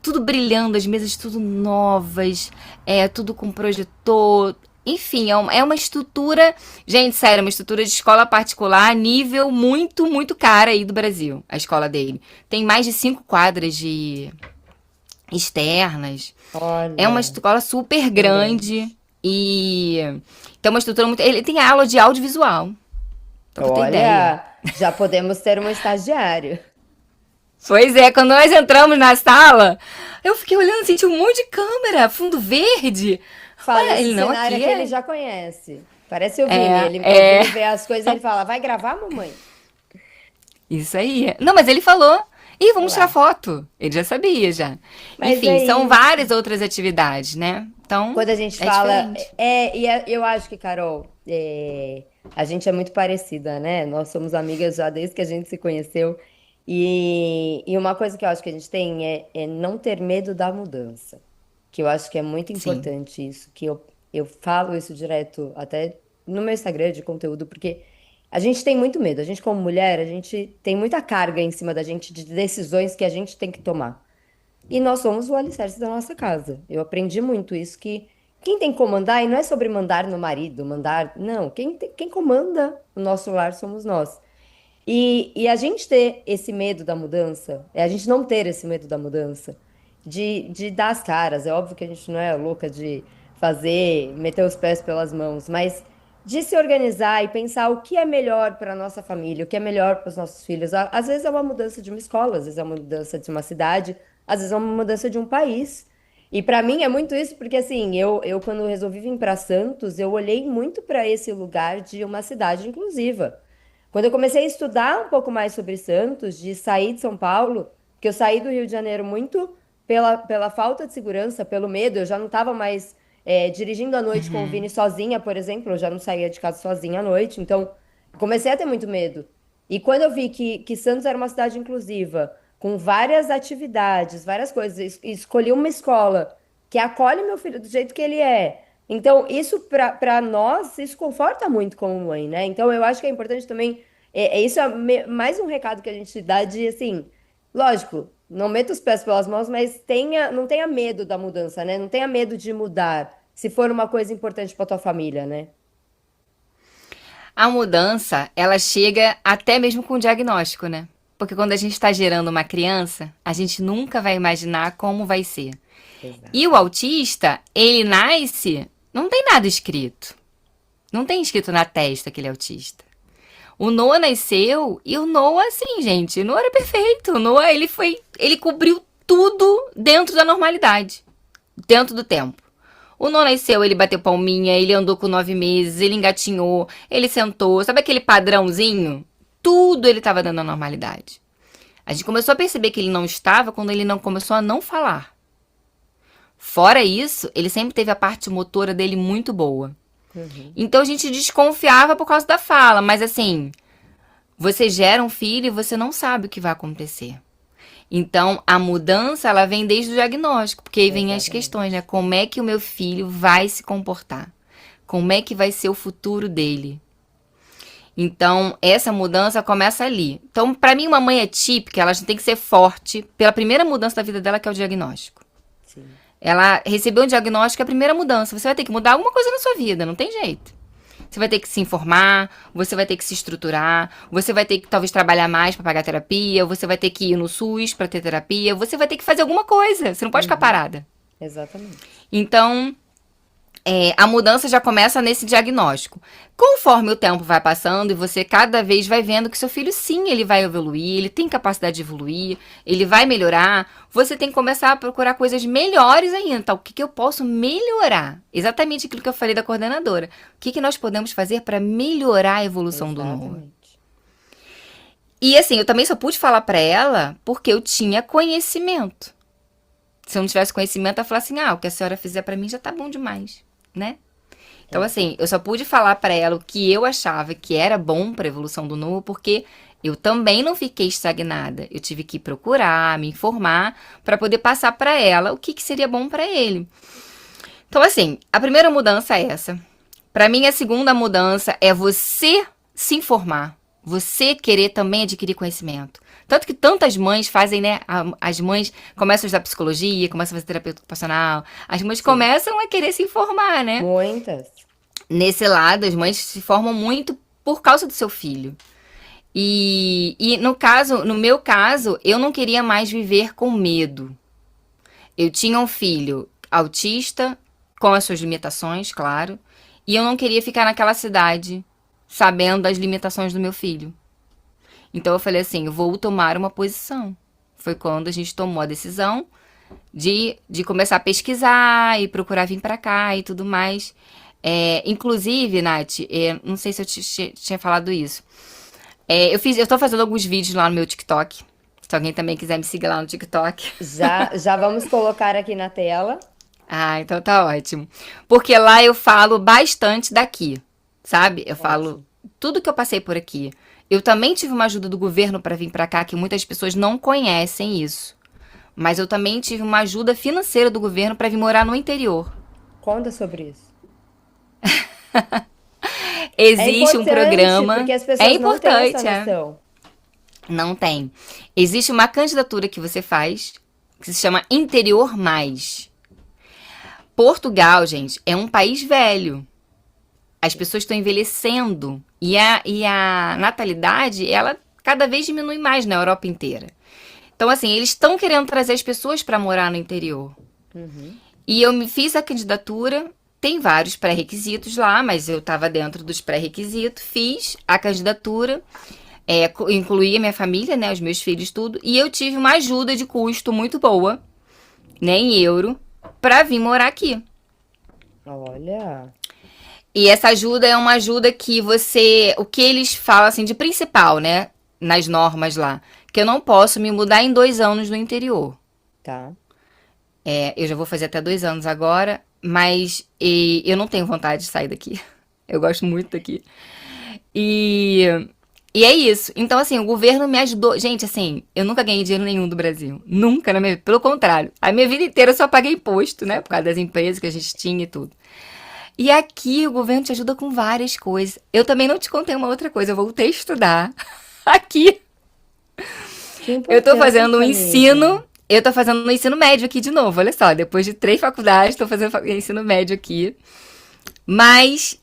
[SPEAKER 1] Tudo brilhando, as mesas tudo novas, tudo com projetor. Enfim, é uma estrutura, gente, sério, uma estrutura de escola particular, nível muito, muito cara aí do Brasil, a escola dele. Tem mais de 5 quadras de externas. É uma
[SPEAKER 2] Olha,
[SPEAKER 1] escola super
[SPEAKER 2] bem grande.
[SPEAKER 1] grande e tem uma estrutura muito. Ele tem aula de audiovisual, pra você ter ideia.
[SPEAKER 2] Olha, já podemos ter um estagiário.
[SPEAKER 1] Pois é, quando nós entramos na sala, eu fiquei olhando assim, tinha um monte de câmera, fundo verde.
[SPEAKER 2] Fala,
[SPEAKER 1] Olha,
[SPEAKER 2] esse
[SPEAKER 1] ele não,
[SPEAKER 2] cenário
[SPEAKER 1] aqui
[SPEAKER 2] aqui ele
[SPEAKER 1] é.
[SPEAKER 2] já conhece. Parece o Vini.
[SPEAKER 1] É,
[SPEAKER 2] O
[SPEAKER 1] é.
[SPEAKER 2] Vini vê as coisas e ele fala, vai gravar, mamãe?
[SPEAKER 1] Isso aí. Não, mas ele falou. Ih,
[SPEAKER 2] Olha
[SPEAKER 1] vamos tirar
[SPEAKER 2] lá.
[SPEAKER 1] foto. Ele já sabia, já.
[SPEAKER 2] Mas
[SPEAKER 1] Enfim,
[SPEAKER 2] é
[SPEAKER 1] são
[SPEAKER 2] isso.
[SPEAKER 1] várias outras atividades, né? Então,
[SPEAKER 2] Quando a gente
[SPEAKER 1] é
[SPEAKER 2] fala.
[SPEAKER 1] diferente.
[SPEAKER 2] Eu acho que, Carol, a gente é muito parecida, né? Nós somos amigas já desde que a gente se conheceu. E uma coisa que eu acho que a gente tem é não ter medo da mudança. Que eu acho que é muito
[SPEAKER 1] Sim,
[SPEAKER 2] importante isso. Eu falo isso direto até no meu Instagram de conteúdo, porque a gente tem muito medo. A gente, como mulher, a gente tem muita carga em cima da gente de decisões que a gente tem que tomar. E nós somos o alicerce da nossa casa. Eu aprendi muito isso, que quem tem que comandar, e não é sobre mandar no marido, mandar. Não, quem comanda o nosso lar somos nós. E a gente ter esse medo da mudança, a gente não ter esse medo da mudança, de dar as caras. É óbvio que a gente não é louca de fazer, meter os pés pelas mãos, mas de se organizar e pensar o que é melhor para a nossa família, o que é melhor para os nossos filhos. Às vezes é uma mudança de uma escola, às vezes é uma mudança de uma cidade, às vezes é uma mudança de um país. E para mim é muito isso, porque assim, eu quando resolvi vir para Santos, eu olhei muito para esse lugar de uma cidade inclusiva. Quando eu comecei a estudar um pouco mais sobre Santos, de sair de São Paulo, que eu saí do Rio de Janeiro muito pela falta de segurança, pelo medo, eu já não estava mais dirigindo à noite com o Vini sozinha, por exemplo, eu já não saía de casa sozinha à noite, então comecei a ter muito medo. E quando eu vi que Santos era uma cidade inclusiva, com várias atividades, várias coisas, escolhi uma escola que acolhe meu filho do jeito que ele é. Então, isso para nós, isso conforta muito como mãe, né? Então, eu acho que é importante também, isso é mais um recado que a gente dá de, assim, lógico, não meta os pés pelas mãos, mas não tenha medo da mudança, né? Não tenha medo de mudar, se for uma coisa importante para tua família, né?
[SPEAKER 1] A mudança, ela chega até mesmo com o diagnóstico, né? Porque quando a gente está gerando uma criança, a gente nunca vai imaginar como vai ser. E o
[SPEAKER 2] Exato.
[SPEAKER 1] autista, ele nasce, não tem nada escrito. Não tem escrito na testa que ele é autista. O Noah nasceu e o Noah, assim, gente, o Noah era perfeito. O Noah, ele cobriu tudo dentro da normalidade, dentro do tempo. O Noah nasceu, ele bateu palminha, ele andou com 9 meses, ele engatinhou, ele sentou, sabe aquele padrãozinho? Tudo ele estava dando a normalidade. A gente começou a perceber que ele não estava quando ele não começou a não falar. Fora isso, ele sempre teve a parte motora dele muito boa.
[SPEAKER 2] Uhum.
[SPEAKER 1] Então a gente desconfiava por causa da fala, mas assim, você gera um filho e você não sabe o que vai acontecer. Então a mudança ela vem desde o diagnóstico, porque aí vem as questões, né?
[SPEAKER 2] Exatamente.
[SPEAKER 1] Como é que o meu filho vai se comportar? Como é que vai ser o futuro dele? Então, essa mudança começa ali. Então, para mim, uma mãe atípica, ela tem que ser forte pela primeira mudança da vida dela, que é o diagnóstico.
[SPEAKER 2] Sim.
[SPEAKER 1] Ela recebeu um diagnóstico, é a primeira mudança. Você vai ter que mudar alguma coisa na sua vida, não tem jeito. Você vai ter que se informar, você vai ter que se estruturar, você vai ter que talvez trabalhar mais para pagar terapia, você vai ter que ir no SUS para ter terapia, você vai ter que fazer alguma coisa. Você não pode ficar
[SPEAKER 2] Uhum.
[SPEAKER 1] parada.
[SPEAKER 2] Exatamente.
[SPEAKER 1] Então, a mudança já começa nesse diagnóstico. Conforme o tempo vai passando e você cada vez vai vendo que seu filho, sim, ele vai evoluir, ele tem capacidade de evoluir, ele vai melhorar, você tem que começar a procurar coisas melhores ainda. Então, o que eu posso melhorar? Exatamente aquilo que eu falei da coordenadora. O que nós podemos fazer para melhorar a evolução do Noah?
[SPEAKER 2] Exatamente.
[SPEAKER 1] E assim, eu também só pude falar para ela porque eu tinha conhecimento. Se eu não tivesse conhecimento, ela falava assim: o que a senhora fizer para mim já tá bom demais, né? Então,
[SPEAKER 2] É.
[SPEAKER 1] assim, eu só pude falar pra ela o que eu achava que era bom pra evolução do Noah, porque eu também não fiquei estagnada. Eu tive que procurar, me informar, pra poder passar pra ela o que seria bom pra ele. Então, assim, a primeira mudança é essa. Pra mim, a segunda mudança é você se informar. Você querer também adquirir conhecimento. Tanto que tantas mães fazem, né? As mães começam a estudar psicologia, começam a fazer terapia ocupacional. As mães
[SPEAKER 2] Sim.
[SPEAKER 1] começam a querer se informar, né?
[SPEAKER 2] Muitas.
[SPEAKER 1] Nesse lado, as mães se formam muito por causa do seu filho. E no caso, no meu caso, eu não queria mais viver com medo. Eu tinha um filho autista, com as suas limitações, claro, e eu não queria ficar naquela cidade sabendo das limitações do meu filho. Então eu falei assim, eu vou tomar uma posição. Foi quando a gente tomou a decisão de começar a pesquisar e procurar vir pra cá e tudo mais. Inclusive, Nath, não sei se eu tinha falado isso. Eu tô fazendo alguns vídeos lá no meu TikTok. Se alguém também quiser me seguir lá no TikTok.
[SPEAKER 2] Já vamos colocar aqui na tela.
[SPEAKER 1] Ah, então tá ótimo. Porque lá eu falo bastante daqui, sabe? Eu falo
[SPEAKER 2] Ótimo.
[SPEAKER 1] tudo que eu passei por aqui. Eu também tive uma ajuda do governo pra vir pra cá, que muitas pessoas não conhecem isso. Mas eu também tive uma ajuda financeira do governo pra vir morar no interior.
[SPEAKER 2] Conta sobre isso. É
[SPEAKER 1] Existe um
[SPEAKER 2] importante, porque
[SPEAKER 1] programa.
[SPEAKER 2] as
[SPEAKER 1] É
[SPEAKER 2] pessoas não têm essa
[SPEAKER 1] importante, é.
[SPEAKER 2] noção.
[SPEAKER 1] Não tem. Existe uma candidatura que você faz que se chama Interior Mais. Portugal, gente, é um país velho. As pessoas estão envelhecendo. E a natalidade, ela cada vez diminui mais na Europa inteira. Então, assim, eles estão querendo trazer as pessoas para morar no interior.
[SPEAKER 2] Uhum.
[SPEAKER 1] E eu me fiz a candidatura. Tem vários pré-requisitos lá, mas eu estava dentro dos pré-requisitos. Fiz a candidatura. Incluí a minha família, né, os meus filhos, tudo. E eu tive uma ajuda de custo muito boa, né, em euro, pra vir morar aqui.
[SPEAKER 2] Olha.
[SPEAKER 1] E essa ajuda é uma ajuda que o que eles falam, assim, de principal, né, nas normas lá, que eu não posso me mudar em 2 anos no interior.
[SPEAKER 2] Tá.
[SPEAKER 1] Eu já vou fazer até 2 anos agora, mas eu não tenho vontade de sair daqui. Eu gosto muito daqui. E, e é isso. Então, assim, o governo me ajudou. Gente, assim, eu nunca ganhei dinheiro nenhum do Brasil. Nunca na minha vida. Pelo contrário. A minha vida inteira eu só paguei imposto, né? Por causa das empresas que a gente tinha e tudo. E aqui o governo te ajuda com várias coisas. Eu também não te contei uma outra coisa. Eu voltei a estudar aqui.
[SPEAKER 2] Que
[SPEAKER 1] Eu tô fazendo
[SPEAKER 2] importante,
[SPEAKER 1] um
[SPEAKER 2] amiga.
[SPEAKER 1] ensino. Eu tô fazendo um ensino médio aqui de novo. Olha só, depois de 3 faculdades, tô fazendo ensino médio aqui. Mas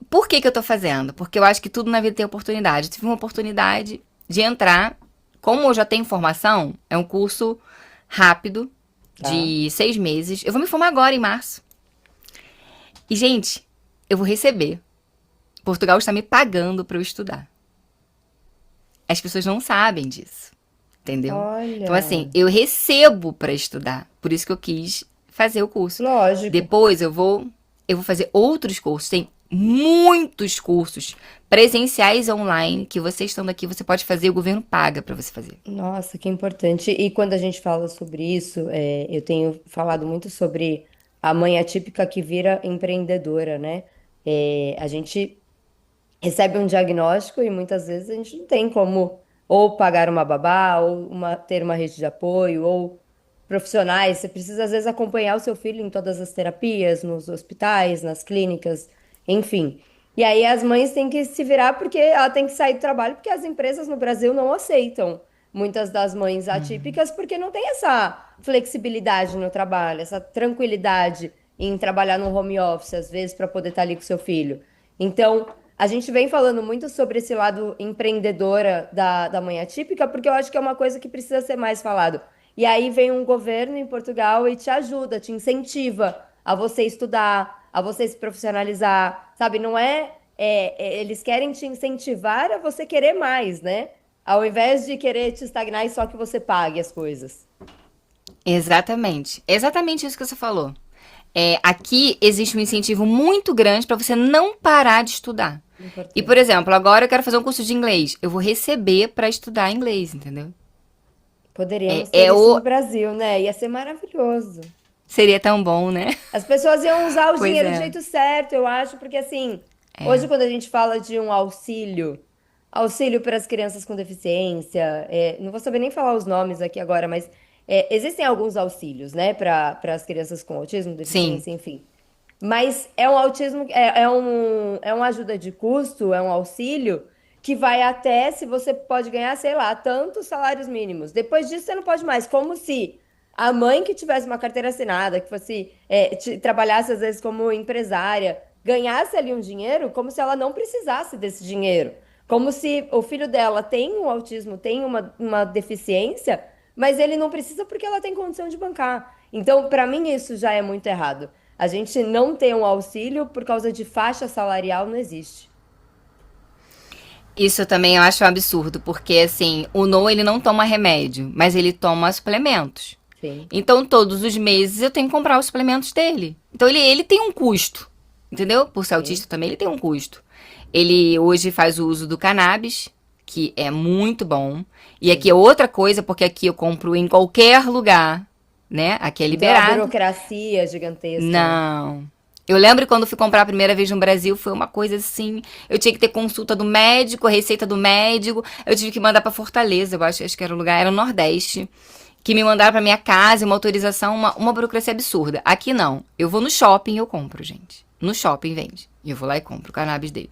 [SPEAKER 1] por que eu tô fazendo? Porque eu acho que tudo na vida tem oportunidade. Eu tive uma oportunidade de entrar. Como eu já tenho formação, é um curso rápido,
[SPEAKER 2] Tá.
[SPEAKER 1] de 6 meses. Eu vou me formar agora, em março. E, gente, eu vou receber. Portugal está me pagando para eu estudar. As pessoas não sabem disso, entendeu? Então, assim,
[SPEAKER 2] Olha.
[SPEAKER 1] eu recebo para estudar. Por isso que eu quis fazer o curso.
[SPEAKER 2] Lógico.
[SPEAKER 1] Depois eu vou fazer outros cursos. Tem muitos cursos presenciais e online que você estando aqui, você pode fazer, o governo paga para você fazer.
[SPEAKER 2] Nossa, que importante. E quando a gente fala sobre isso, eu tenho falado muito sobre a mãe atípica que vira empreendedora, né? A gente recebe um diagnóstico e muitas vezes a gente não tem como ou pagar uma babá, ou ter uma rede de apoio, ou profissionais. Você precisa, às vezes, acompanhar o seu filho em todas as terapias, nos hospitais, nas clínicas, enfim. E aí as mães têm que se virar porque ela tem que sair do trabalho, porque as empresas no Brasil não aceitam muitas das mães atípicas, porque não tem essa flexibilidade no trabalho, essa tranquilidade em trabalhar no home office, às vezes, para poder estar ali com seu filho. Então, a gente vem falando muito sobre esse lado empreendedora da mãe atípica, porque eu acho que é uma coisa que precisa ser mais falado. E aí vem um governo em Portugal e te ajuda, te incentiva a você estudar, a você se profissionalizar, sabe? Não eles querem te incentivar a você querer mais, né? Ao invés de querer te estagnar e só que você pague as coisas.
[SPEAKER 1] Exatamente. Exatamente isso que você falou. Aqui existe um incentivo muito grande para você não parar de estudar. E, por
[SPEAKER 2] Importante.
[SPEAKER 1] exemplo, agora eu quero fazer um curso de inglês. Eu vou receber para estudar inglês, entendeu?
[SPEAKER 2] Poderíamos ter
[SPEAKER 1] É
[SPEAKER 2] isso no
[SPEAKER 1] o.
[SPEAKER 2] Brasil, né? Ia ser maravilhoso.
[SPEAKER 1] Seria tão bom, né?
[SPEAKER 2] As pessoas iam usar o
[SPEAKER 1] Pois
[SPEAKER 2] dinheiro do
[SPEAKER 1] é.
[SPEAKER 2] jeito certo, eu acho, porque assim, hoje quando a gente fala de um auxílio para as crianças com deficiência, não vou saber nem falar os nomes aqui agora, mas existem alguns auxílios, né, para as crianças com autismo,
[SPEAKER 1] Sim.
[SPEAKER 2] deficiência, enfim. Mas é um autismo, é uma ajuda de custo, é um auxílio que vai até se você pode ganhar, sei lá, tantos salários mínimos. Depois disso, você não pode mais. Como se a mãe que tivesse uma carteira assinada, que fosse, trabalhasse às vezes como empresária, ganhasse ali um dinheiro, como se ela não precisasse desse dinheiro. Como se o filho dela tem um autismo, tem uma deficiência, mas ele não precisa porque ela tem condição de bancar. Então, para mim, isso já é muito errado. A gente não ter um auxílio por causa de faixa salarial não existe.
[SPEAKER 1] Isso também eu acho um absurdo, porque assim, o No ele não toma remédio, mas ele toma suplementos.
[SPEAKER 2] Sim,
[SPEAKER 1] Então, todos os meses eu tenho que comprar os suplementos dele. Então, ele tem um custo, entendeu? Por ser
[SPEAKER 2] sim.
[SPEAKER 1] autista também, ele tem um custo. Ele hoje faz o uso do cannabis, que é muito bom. E aqui
[SPEAKER 2] Sim.
[SPEAKER 1] é outra coisa, porque aqui eu compro em qualquer lugar, né? Aqui é
[SPEAKER 2] Não tem uma
[SPEAKER 1] liberado.
[SPEAKER 2] burocracia gigantesca, né?
[SPEAKER 1] Não. Eu lembro quando fui comprar a primeira vez no Brasil, foi uma coisa assim. Eu tinha que ter consulta do médico, a receita do médico. Eu tive que mandar pra Fortaleza, eu acho que era o lugar, era o Nordeste. Que me mandaram pra minha casa, uma autorização, uma burocracia absurda. Aqui não. Eu vou no shopping e eu compro, gente. No shopping vende. E eu vou lá e compro o cannabis dele.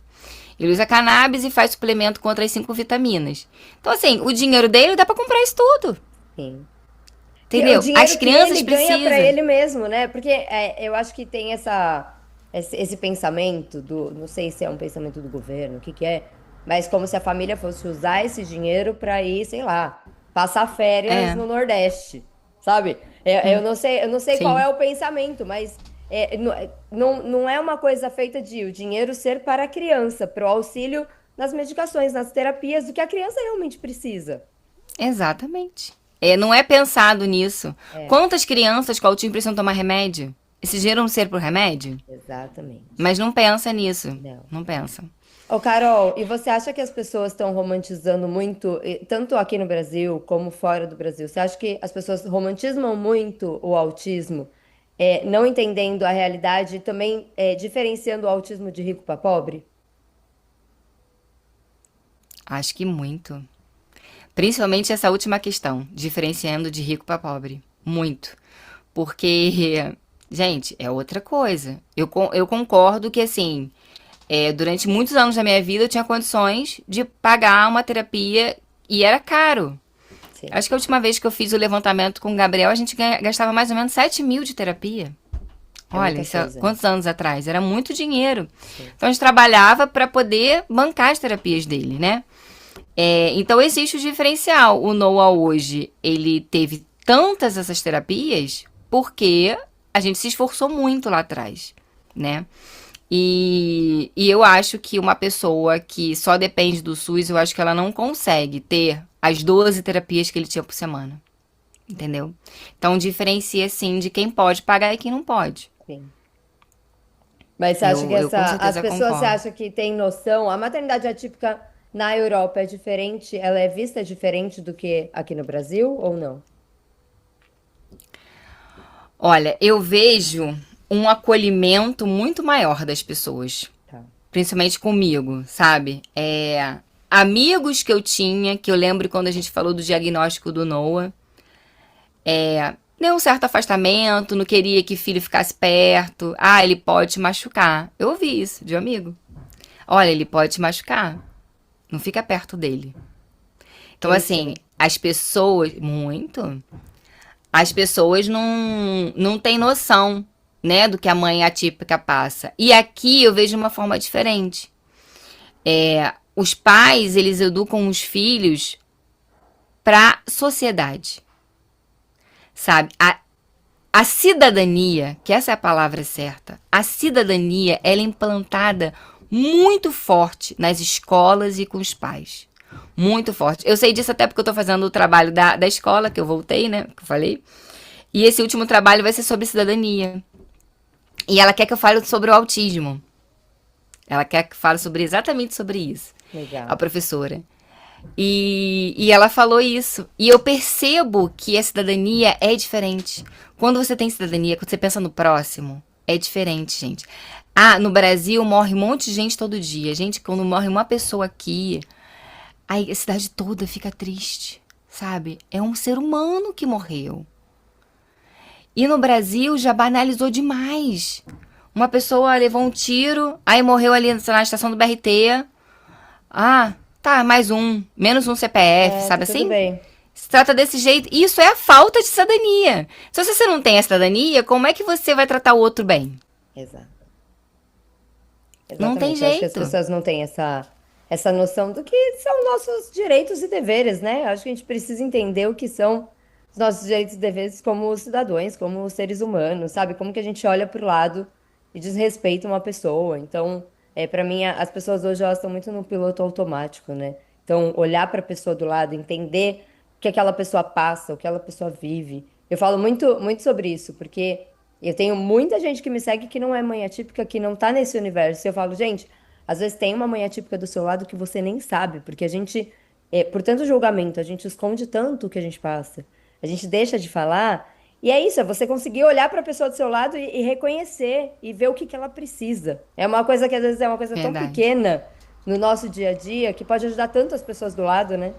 [SPEAKER 1] Ele usa cannabis e faz suplemento contra as 5 vitaminas. Então, assim, o dinheiro dele dá pra comprar isso tudo.
[SPEAKER 2] Sim. Que o
[SPEAKER 1] Entendeu? As
[SPEAKER 2] dinheiro que
[SPEAKER 1] crianças
[SPEAKER 2] ele ganha para
[SPEAKER 1] precisam.
[SPEAKER 2] ele mesmo, né? Porque eu acho que tem esse pensamento não sei se é um pensamento do governo, o que que é, mas como se a família fosse usar esse dinheiro para ir, sei lá, passar férias
[SPEAKER 1] É,
[SPEAKER 2] no Nordeste, sabe? Eu não sei qual é
[SPEAKER 1] sim.
[SPEAKER 2] o pensamento, mas não é uma coisa feita de o dinheiro ser para a criança, para o auxílio nas medicações, nas terapias, do que a criança realmente precisa.
[SPEAKER 1] Exatamente. Não é pensado nisso.
[SPEAKER 2] É,
[SPEAKER 1] Quantas crianças com autismo precisam tomar remédio? Esse dinheiro não ser por remédio?
[SPEAKER 2] exatamente.
[SPEAKER 1] Mas não pensa nisso.
[SPEAKER 2] Não.
[SPEAKER 1] Não pensa.
[SPEAKER 2] Ô, Carol, e você acha que as pessoas estão romantizando muito, tanto aqui no Brasil como fora do Brasil? Você acha que as pessoas romantizam muito o autismo, não entendendo a realidade e também diferenciando o autismo de rico para pobre?
[SPEAKER 1] Acho que muito. Principalmente essa última questão, diferenciando de rico para pobre. Muito. Porque, gente, é outra coisa. Eu concordo que, assim, durante muitos anos da minha vida eu tinha condições de pagar uma terapia e era caro.
[SPEAKER 2] Sim,
[SPEAKER 1] Acho que a última vez que eu fiz o levantamento com o Gabriel, a gente gastava mais ou menos 7 mil de terapia.
[SPEAKER 2] é
[SPEAKER 1] Olha,
[SPEAKER 2] muita
[SPEAKER 1] isso há
[SPEAKER 2] coisa.
[SPEAKER 1] quantos anos atrás? Era muito dinheiro.
[SPEAKER 2] Sim,
[SPEAKER 1] Então a gente trabalhava para poder bancar as terapias dele, né? Então existe o diferencial. O Noah hoje, ele teve tantas essas terapias porque a gente se esforçou muito lá atrás, né? E eu acho que uma pessoa que só depende do SUS, eu acho que ela não consegue ter as 12 terapias que ele tinha por semana, entendeu? Então diferencia sim de quem pode pagar e quem não pode.
[SPEAKER 2] sim. Mas você acha que
[SPEAKER 1] Eu com
[SPEAKER 2] as
[SPEAKER 1] certeza
[SPEAKER 2] pessoas, você
[SPEAKER 1] concordo.
[SPEAKER 2] acha que tem noção? A maternidade atípica na Europa é diferente? Ela é vista diferente do que aqui no Brasil ou não?
[SPEAKER 1] Olha, eu vejo um acolhimento muito maior das pessoas,
[SPEAKER 2] Tá.
[SPEAKER 1] principalmente comigo, sabe? Amigos que eu tinha, que eu lembro quando a gente falou do diagnóstico do Noah, deu um certo afastamento, não queria que filho ficasse perto. Ah, ele pode te machucar. Eu ouvi isso de um amigo. Olha, ele pode te machucar. Não fica perto dele. Então,
[SPEAKER 2] Tem isso
[SPEAKER 1] assim,
[SPEAKER 2] também.
[SPEAKER 1] as pessoas. Muito. As pessoas não têm noção. né, do que a mãe atípica passa. E aqui eu vejo uma forma diferente. Os pais, eles educam os filhos para sociedade, sabe? A cidadania, que essa é a palavra certa, a cidadania, ela é implantada muito forte nas escolas e com os pais. Muito forte. Eu sei disso até porque eu tô fazendo o trabalho da escola, que eu voltei, né, que eu falei. E esse último trabalho vai ser sobre cidadania. E ela quer que eu fale sobre o autismo. Ela quer que eu fale exatamente sobre isso.
[SPEAKER 2] Legal.
[SPEAKER 1] A professora. E ela falou isso. E eu percebo que a cidadania é diferente. Quando você tem cidadania, quando você pensa no próximo, é diferente, gente. No Brasil morre um monte de gente todo dia. Gente, quando morre uma pessoa aqui, aí a cidade toda fica triste, sabe? É um ser humano que morreu. E no Brasil já banalizou demais. Uma pessoa levou um tiro, aí morreu ali na estação do BRT. Tá, mais um. Menos um CPF, sabe
[SPEAKER 2] tudo
[SPEAKER 1] assim?
[SPEAKER 2] bem.
[SPEAKER 1] Se trata desse jeito. Isso é a falta de cidadania. Se você não tem a cidadania, como é que você vai tratar o outro bem?
[SPEAKER 2] Exato.
[SPEAKER 1] Não tem
[SPEAKER 2] Exatamente. Eu acho que as
[SPEAKER 1] jeito.
[SPEAKER 2] pessoas não têm essa noção do que são nossos direitos e deveres, né? Acho que a gente precisa entender o que são os nossos direitos e deveres como cidadãos, como seres humanos, sabe? Como que a gente olha pro lado e desrespeita uma pessoa. Então, para mim, as pessoas hoje elas estão muito no piloto automático, né? Então, olhar para a pessoa do lado, entender o que aquela pessoa passa, o que aquela pessoa vive. Eu falo muito, muito sobre isso, porque eu tenho muita gente que me segue que não é mãe atípica, que não tá nesse universo. E eu falo, gente, às vezes tem uma mãe atípica do seu lado que você nem sabe, porque a gente, por tanto julgamento, a gente esconde tanto o que a gente passa. A gente deixa de falar. E é isso, é você conseguir olhar para a pessoa do seu lado e reconhecer e ver o que ela precisa. É uma coisa que às vezes é uma coisa tão
[SPEAKER 1] Verdade.
[SPEAKER 2] pequena no nosso dia a dia que pode ajudar tanto as pessoas do lado, né?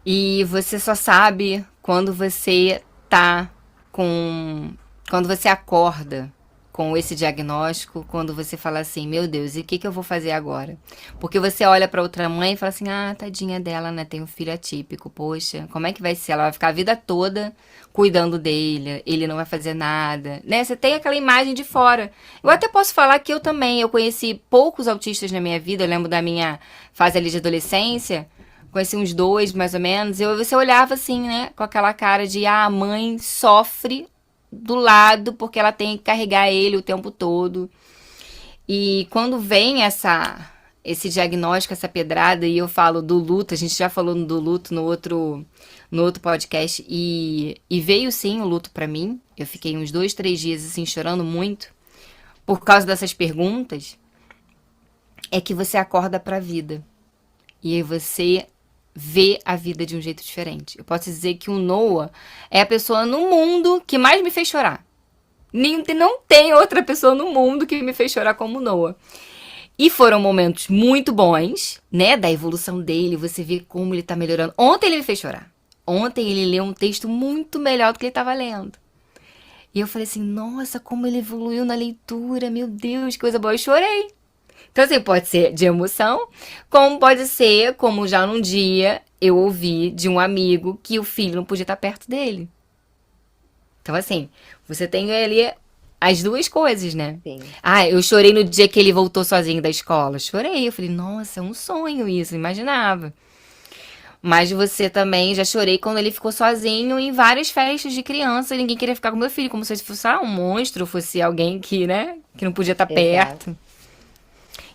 [SPEAKER 1] E você só sabe quando você tá com. Quando você acorda com esse diagnóstico, quando você fala assim, meu Deus, e o que eu vou fazer agora? Porque você olha pra outra mãe e fala assim, tadinha dela, né? Tem um filho atípico, poxa, como é que vai ser? Ela vai ficar a vida toda cuidando dele, ele não vai fazer nada, né? Você tem aquela imagem de fora. Eu até posso falar que eu conheci poucos autistas na minha vida, eu lembro da minha fase ali de adolescência, conheci uns 2, mais ou menos, e você olhava assim, né, com aquela cara de, a mãe sofre do lado porque ela tem que carregar ele o tempo todo. E quando vem esse diagnóstico, essa pedrada, e eu falo do luto, a gente já falou do luto no outro podcast, e veio sim o luto pra mim. Eu fiquei uns 2, 3 dias assim chorando muito por causa dessas perguntas. É que você acorda pra vida. E aí você vê a vida de um jeito diferente. Eu posso dizer que o Noah é a pessoa no mundo que mais me fez chorar. Não tem outra pessoa no mundo que me fez chorar como o Noah. E foram momentos muito bons, né? Da evolução dele, você vê como ele tá melhorando. Ontem ele me fez chorar. Ontem ele leu um texto muito melhor do que ele tava lendo. E eu falei assim, nossa, como ele evoluiu na leitura, meu Deus, que coisa boa. Eu chorei. Então, assim, pode ser de emoção, como pode ser, como já num dia eu ouvi de um amigo que o filho não podia estar perto dele. Então, assim, você tem ali as duas coisas, né?
[SPEAKER 2] Sim.
[SPEAKER 1] Eu chorei no dia que ele voltou sozinho da escola. Chorei, eu falei, nossa, é um sonho isso, imaginava. Mas você também, já chorei quando ele ficou sozinho em várias festas de criança e ninguém queria ficar com meu filho, como se ele fosse um monstro, fosse alguém que, né, que não podia estar perto.
[SPEAKER 2] Exato.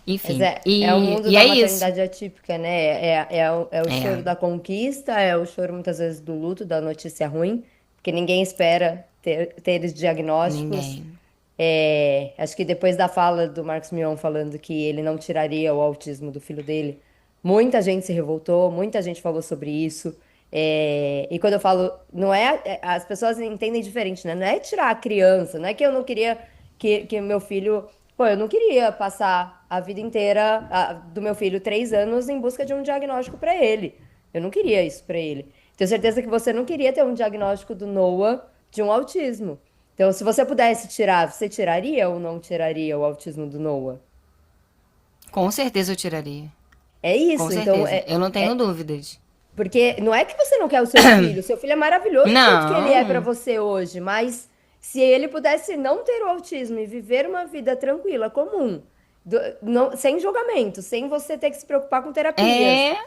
[SPEAKER 1] Enfim,
[SPEAKER 2] Mas é o mundo
[SPEAKER 1] e
[SPEAKER 2] da
[SPEAKER 1] é isso.
[SPEAKER 2] maternidade atípica, né? É o choro da conquista, é o choro muitas vezes do luto, da notícia ruim, porque ninguém espera ter os diagnósticos.
[SPEAKER 1] Ninguém.
[SPEAKER 2] Acho que depois da fala do Marcos Mion falando que ele não tiraria o autismo do filho dele, muita gente se revoltou, muita gente falou sobre isso. E quando eu falo, não as pessoas entendem diferente, né? Não é tirar a criança, não é que eu não queria que meu filho. Pô, eu não queria passar a vida inteira do meu filho 3 anos em busca de um diagnóstico para ele. Eu não queria isso para ele. Tenho certeza que você não queria ter um diagnóstico do Noah de um autismo. Então, se você pudesse tirar, você tiraria ou não tiraria o autismo do Noah?
[SPEAKER 1] Com certeza eu tiraria.
[SPEAKER 2] É
[SPEAKER 1] Com
[SPEAKER 2] isso. Então,
[SPEAKER 1] certeza. Eu não tenho dúvidas.
[SPEAKER 2] porque não é que você não quer o seu filho é maravilhoso do jeito que ele é para
[SPEAKER 1] Não.
[SPEAKER 2] você hoje, mas Se ele pudesse não ter o autismo e viver uma vida tranquila, comum, sem julgamento, sem você ter que se preocupar com terapias.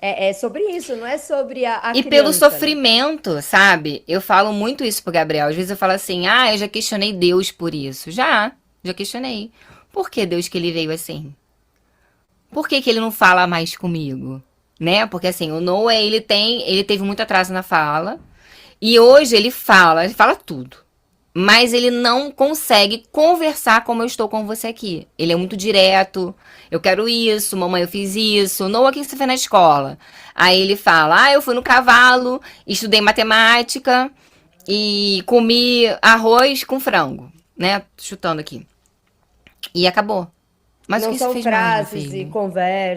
[SPEAKER 1] É,
[SPEAKER 2] É sobre isso, não é sobre a
[SPEAKER 1] e pelo
[SPEAKER 2] criança, né?
[SPEAKER 1] sofrimento, sabe? Eu falo muito isso pro Gabriel. Às vezes eu falo assim, ah, eu já questionei Deus por isso. Já questionei. Por que Deus que ele veio assim? Por que que ele não fala mais comigo? Né? Porque assim, o Noah, ele teve muito atraso na fala. E hoje ele fala tudo. Mas ele não consegue conversar como eu estou com você aqui. Ele é muito direto. Eu quero isso, mamãe, eu fiz isso. Noah, o que você fez na escola? Aí ele fala, ah, eu fui no cavalo, estudei matemática e comi arroz com frango, né? Chutando aqui. E acabou. Mas o
[SPEAKER 2] Não
[SPEAKER 1] que você
[SPEAKER 2] são
[SPEAKER 1] fez mais, meu
[SPEAKER 2] frases e
[SPEAKER 1] filho?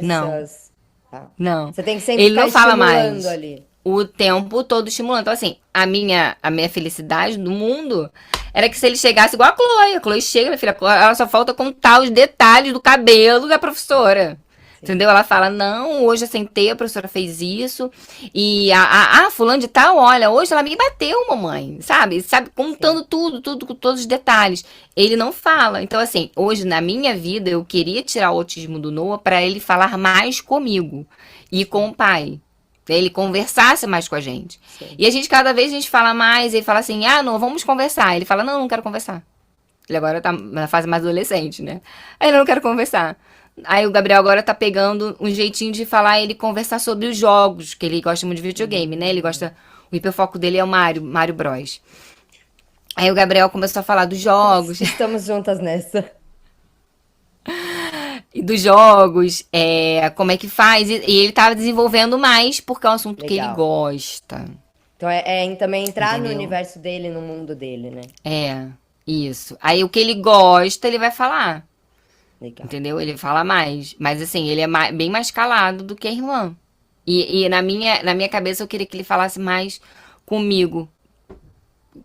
[SPEAKER 1] Não,
[SPEAKER 2] conversas. Tá.
[SPEAKER 1] não.
[SPEAKER 2] Você tem que sempre
[SPEAKER 1] Ele
[SPEAKER 2] ficar
[SPEAKER 1] não fala
[SPEAKER 2] estimulando
[SPEAKER 1] mais
[SPEAKER 2] ali.
[SPEAKER 1] o tempo todo estimulando. Então, assim, a minha felicidade do mundo era que se ele chegasse igual a Chloe chega, minha filha, ela só falta contar os detalhes do cabelo da professora.
[SPEAKER 2] Sim,
[SPEAKER 1] Entendeu? Ela fala, não, hoje eu sentei, a professora fez isso. E fulano de tal, olha, hoje ela me bateu, mamãe. Sabe?
[SPEAKER 2] sim.
[SPEAKER 1] Contando tudo, com todos os detalhes. Ele não fala. Então, assim, hoje na minha vida, eu queria tirar o autismo do Noah para ele falar mais comigo e com o pai. Ele conversasse mais com a gente.
[SPEAKER 2] Sim.
[SPEAKER 1] E cada vez a gente fala mais, ele fala assim, ah, não, vamos conversar. Ele fala, não, não quero conversar. Ele agora tá na fase mais adolescente, né? Aí eu não quero conversar. Aí o Gabriel agora tá pegando um jeitinho de falar ele conversar sobre os jogos, que ele gosta muito de videogame, né? Ele gosta. O hiperfoco dele é o Mario Bros. Aí o Gabriel começou a falar dos jogos,
[SPEAKER 2] Estamos juntas nessa.
[SPEAKER 1] e dos jogos, como é que faz. E ele tava desenvolvendo mais porque é um assunto que ele
[SPEAKER 2] Legal.
[SPEAKER 1] gosta.
[SPEAKER 2] Então também entrar no
[SPEAKER 1] Entendeu?
[SPEAKER 2] universo dele, no mundo dele, né?
[SPEAKER 1] É, isso. Aí o que ele gosta, ele vai falar.
[SPEAKER 2] Legal.
[SPEAKER 1] Entendeu? Ele fala mais. Mas assim, ele é bem mais calado do que a irmã. E na minha cabeça eu queria que ele falasse mais comigo.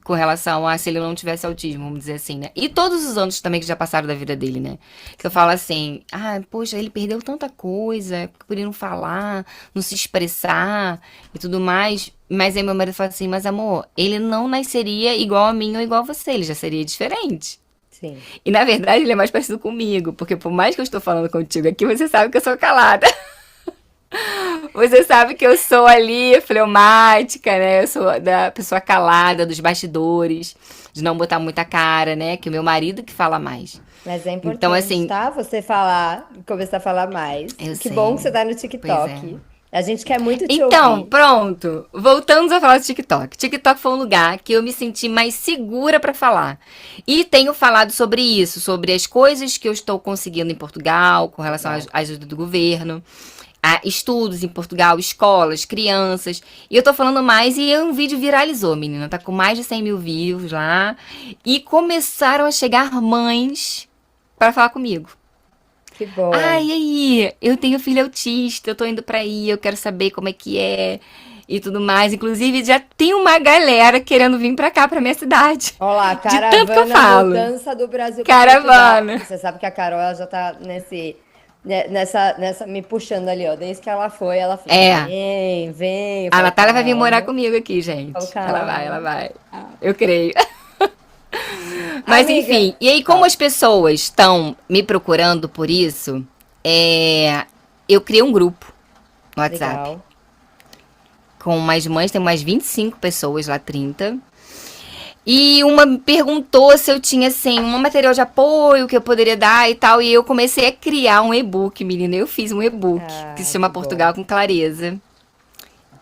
[SPEAKER 1] Com relação a se ele não tivesse autismo, vamos dizer assim, né? E todos os anos também que já passaram da vida dele, né? Que eu falo assim, ah, poxa, ele perdeu tanta coisa, por ele não falar, não se expressar e tudo mais. Mas aí meu marido fala assim, mas amor, ele não nasceria igual a mim ou igual a você, ele já seria diferente.
[SPEAKER 2] Sim.
[SPEAKER 1] E na verdade ele é mais parecido comigo, porque por mais que eu estou falando contigo aqui, você sabe que eu sou calada. Você sabe que eu sou ali fleumática, né? Eu sou da pessoa calada, dos bastidores, de não botar muita cara, né? Que o meu marido que fala mais.
[SPEAKER 2] Mas é
[SPEAKER 1] Então,
[SPEAKER 2] importante,
[SPEAKER 1] assim,
[SPEAKER 2] tá? Você falar, começar a falar mais.
[SPEAKER 1] eu
[SPEAKER 2] Que bom que
[SPEAKER 1] sei.
[SPEAKER 2] você tá no
[SPEAKER 1] Pois é.
[SPEAKER 2] TikTok. A gente quer muito te
[SPEAKER 1] Então,
[SPEAKER 2] ouvir.
[SPEAKER 1] pronto. Voltamos a falar do TikTok. TikTok foi um lugar que eu me senti mais segura pra falar. E tenho falado sobre isso, sobre as coisas que eu estou conseguindo em Portugal, com relação
[SPEAKER 2] Legal.
[SPEAKER 1] à ajuda do governo. A estudos em Portugal, escolas, crianças. E eu tô falando mais e um vídeo viralizou, menina. Tá com mais de 100 mil views lá. E começaram a chegar mães pra falar comigo.
[SPEAKER 2] Que bom.
[SPEAKER 1] Ai, e aí? Eu tenho filho autista, eu tô indo pra aí, eu quero saber como é que é e tudo mais. Inclusive, já tem uma galera querendo vir pra cá, pra minha cidade.
[SPEAKER 2] Olha lá,
[SPEAKER 1] De tanto que eu
[SPEAKER 2] caravana
[SPEAKER 1] falo.
[SPEAKER 2] mudança do Brasil para Portugal.
[SPEAKER 1] Caravana.
[SPEAKER 2] Você sabe que a Carol ela já tá nessa me puxando ali, ó. Desde que ela falou,
[SPEAKER 1] É.
[SPEAKER 2] vem, vem. Eu
[SPEAKER 1] A
[SPEAKER 2] falo,
[SPEAKER 1] Natália vai vir morar
[SPEAKER 2] calma.
[SPEAKER 1] comigo aqui,
[SPEAKER 2] Eu falo,
[SPEAKER 1] gente. Ela
[SPEAKER 2] calma.
[SPEAKER 1] vai. Eu creio. Mas
[SPEAKER 2] Amiga,
[SPEAKER 1] enfim, e aí como
[SPEAKER 2] fala.
[SPEAKER 1] as pessoas estão me procurando por isso, eu criei um grupo no WhatsApp
[SPEAKER 2] Legal.
[SPEAKER 1] com umas mães, tem umas 25 pessoas lá, 30. E uma me perguntou se eu tinha, assim, um material de apoio que eu poderia dar e tal. E eu comecei a criar um e-book, menina. Eu fiz um e-book que se
[SPEAKER 2] Ah,
[SPEAKER 1] chama
[SPEAKER 2] que bom.
[SPEAKER 1] Portugal com Clareza.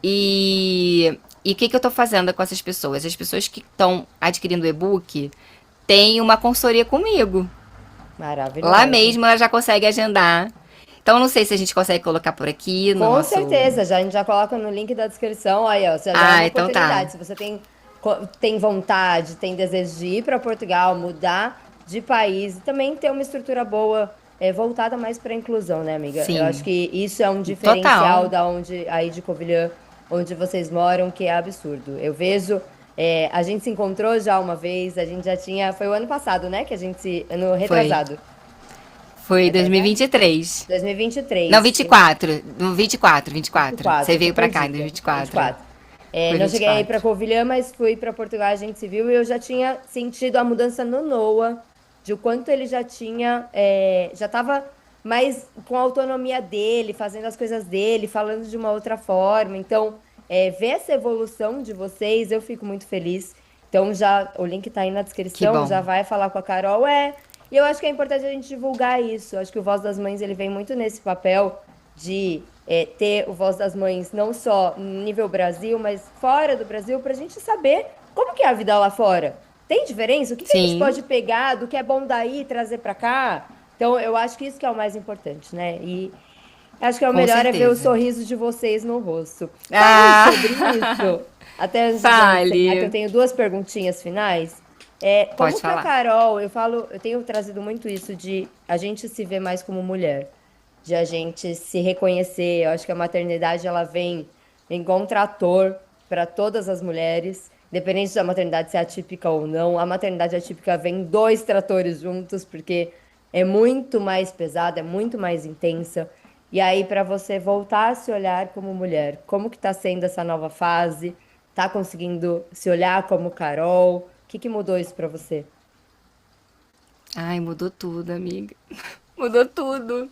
[SPEAKER 1] E o que eu tô fazendo com essas pessoas? As pessoas que estão adquirindo o e-book têm uma consultoria comigo. Lá
[SPEAKER 2] Maravilhosa.
[SPEAKER 1] mesmo ela já consegue agendar. Então, não sei se a gente consegue colocar por aqui no
[SPEAKER 2] Com
[SPEAKER 1] nosso.
[SPEAKER 2] certeza, a gente já coloca no link da descrição. Aí, ó, já é
[SPEAKER 1] Ah,
[SPEAKER 2] uma
[SPEAKER 1] então tá.
[SPEAKER 2] oportunidade. Se você tem vontade, tem desejo de ir para Portugal, mudar de país e também ter uma estrutura boa, voltada mais para a inclusão, né, amiga? Eu acho
[SPEAKER 1] Sim,
[SPEAKER 2] que isso é um diferencial
[SPEAKER 1] total.
[SPEAKER 2] da onde aí de Covilhã, onde vocês moram, que é absurdo. Eu vejo, a gente se encontrou já uma vez, a gente já tinha, foi o ano passado, né, que a gente ano
[SPEAKER 1] Foi.
[SPEAKER 2] retrasado,
[SPEAKER 1] Foi
[SPEAKER 2] retrasado,
[SPEAKER 1] 2023.
[SPEAKER 2] dois mil e vinte e
[SPEAKER 1] Não,
[SPEAKER 2] três.
[SPEAKER 1] 24. No 24.
[SPEAKER 2] Vinte e
[SPEAKER 1] Você
[SPEAKER 2] quatro, eu tô
[SPEAKER 1] veio pra cá em
[SPEAKER 2] perdida.
[SPEAKER 1] 2024.
[SPEAKER 2] 24. É,
[SPEAKER 1] Foi
[SPEAKER 2] não
[SPEAKER 1] vinte e
[SPEAKER 2] cheguei a ir para
[SPEAKER 1] quatro.
[SPEAKER 2] Covilhã, mas fui para Portugal Agente Civil e eu já tinha sentido a mudança no Noah, de o quanto ele já tinha, já estava mais com a autonomia dele, fazendo as coisas dele, falando de uma outra forma. Então, ver essa evolução de vocês, eu fico muito feliz. Então, já o link tá aí na
[SPEAKER 1] Que
[SPEAKER 2] descrição,
[SPEAKER 1] bom.
[SPEAKER 2] já vai falar com a Carol. E eu acho que é importante a gente divulgar isso. Eu acho que o Voz das Mães ele vem muito nesse papel de ter o Voz das Mães não só no nível Brasil, mas fora do Brasil, para a gente saber como que é a vida lá fora. Tem diferença? O que que a gente
[SPEAKER 1] Sim,
[SPEAKER 2] pode pegar do que é bom daí e trazer para cá? Então, eu acho que isso que é o mais importante, né? E acho que é o
[SPEAKER 1] com
[SPEAKER 2] melhor é ver o
[SPEAKER 1] certeza.
[SPEAKER 2] sorriso de vocês no rosto. Falando sobre
[SPEAKER 1] Ah,
[SPEAKER 2] isso, até antes de já encerrar, que eu
[SPEAKER 1] fale.
[SPEAKER 2] tenho duas perguntinhas finais.
[SPEAKER 1] Pode
[SPEAKER 2] Como que a
[SPEAKER 1] falar.
[SPEAKER 2] Carol, eu tenho trazido muito isso de a gente se ver mais como mulher, de a gente se reconhecer. Eu acho que a maternidade ela vem igual um trator para todas as mulheres, independente da maternidade ser atípica ou não. A maternidade atípica vem dois tratores juntos, porque é muito mais pesada, é muito mais intensa. E aí, para você voltar a se olhar como mulher, como que tá sendo essa nova fase? Tá conseguindo se olhar como Carol? O que que mudou isso para você?
[SPEAKER 1] Ai, mudou tudo, amiga. Mudou tudo.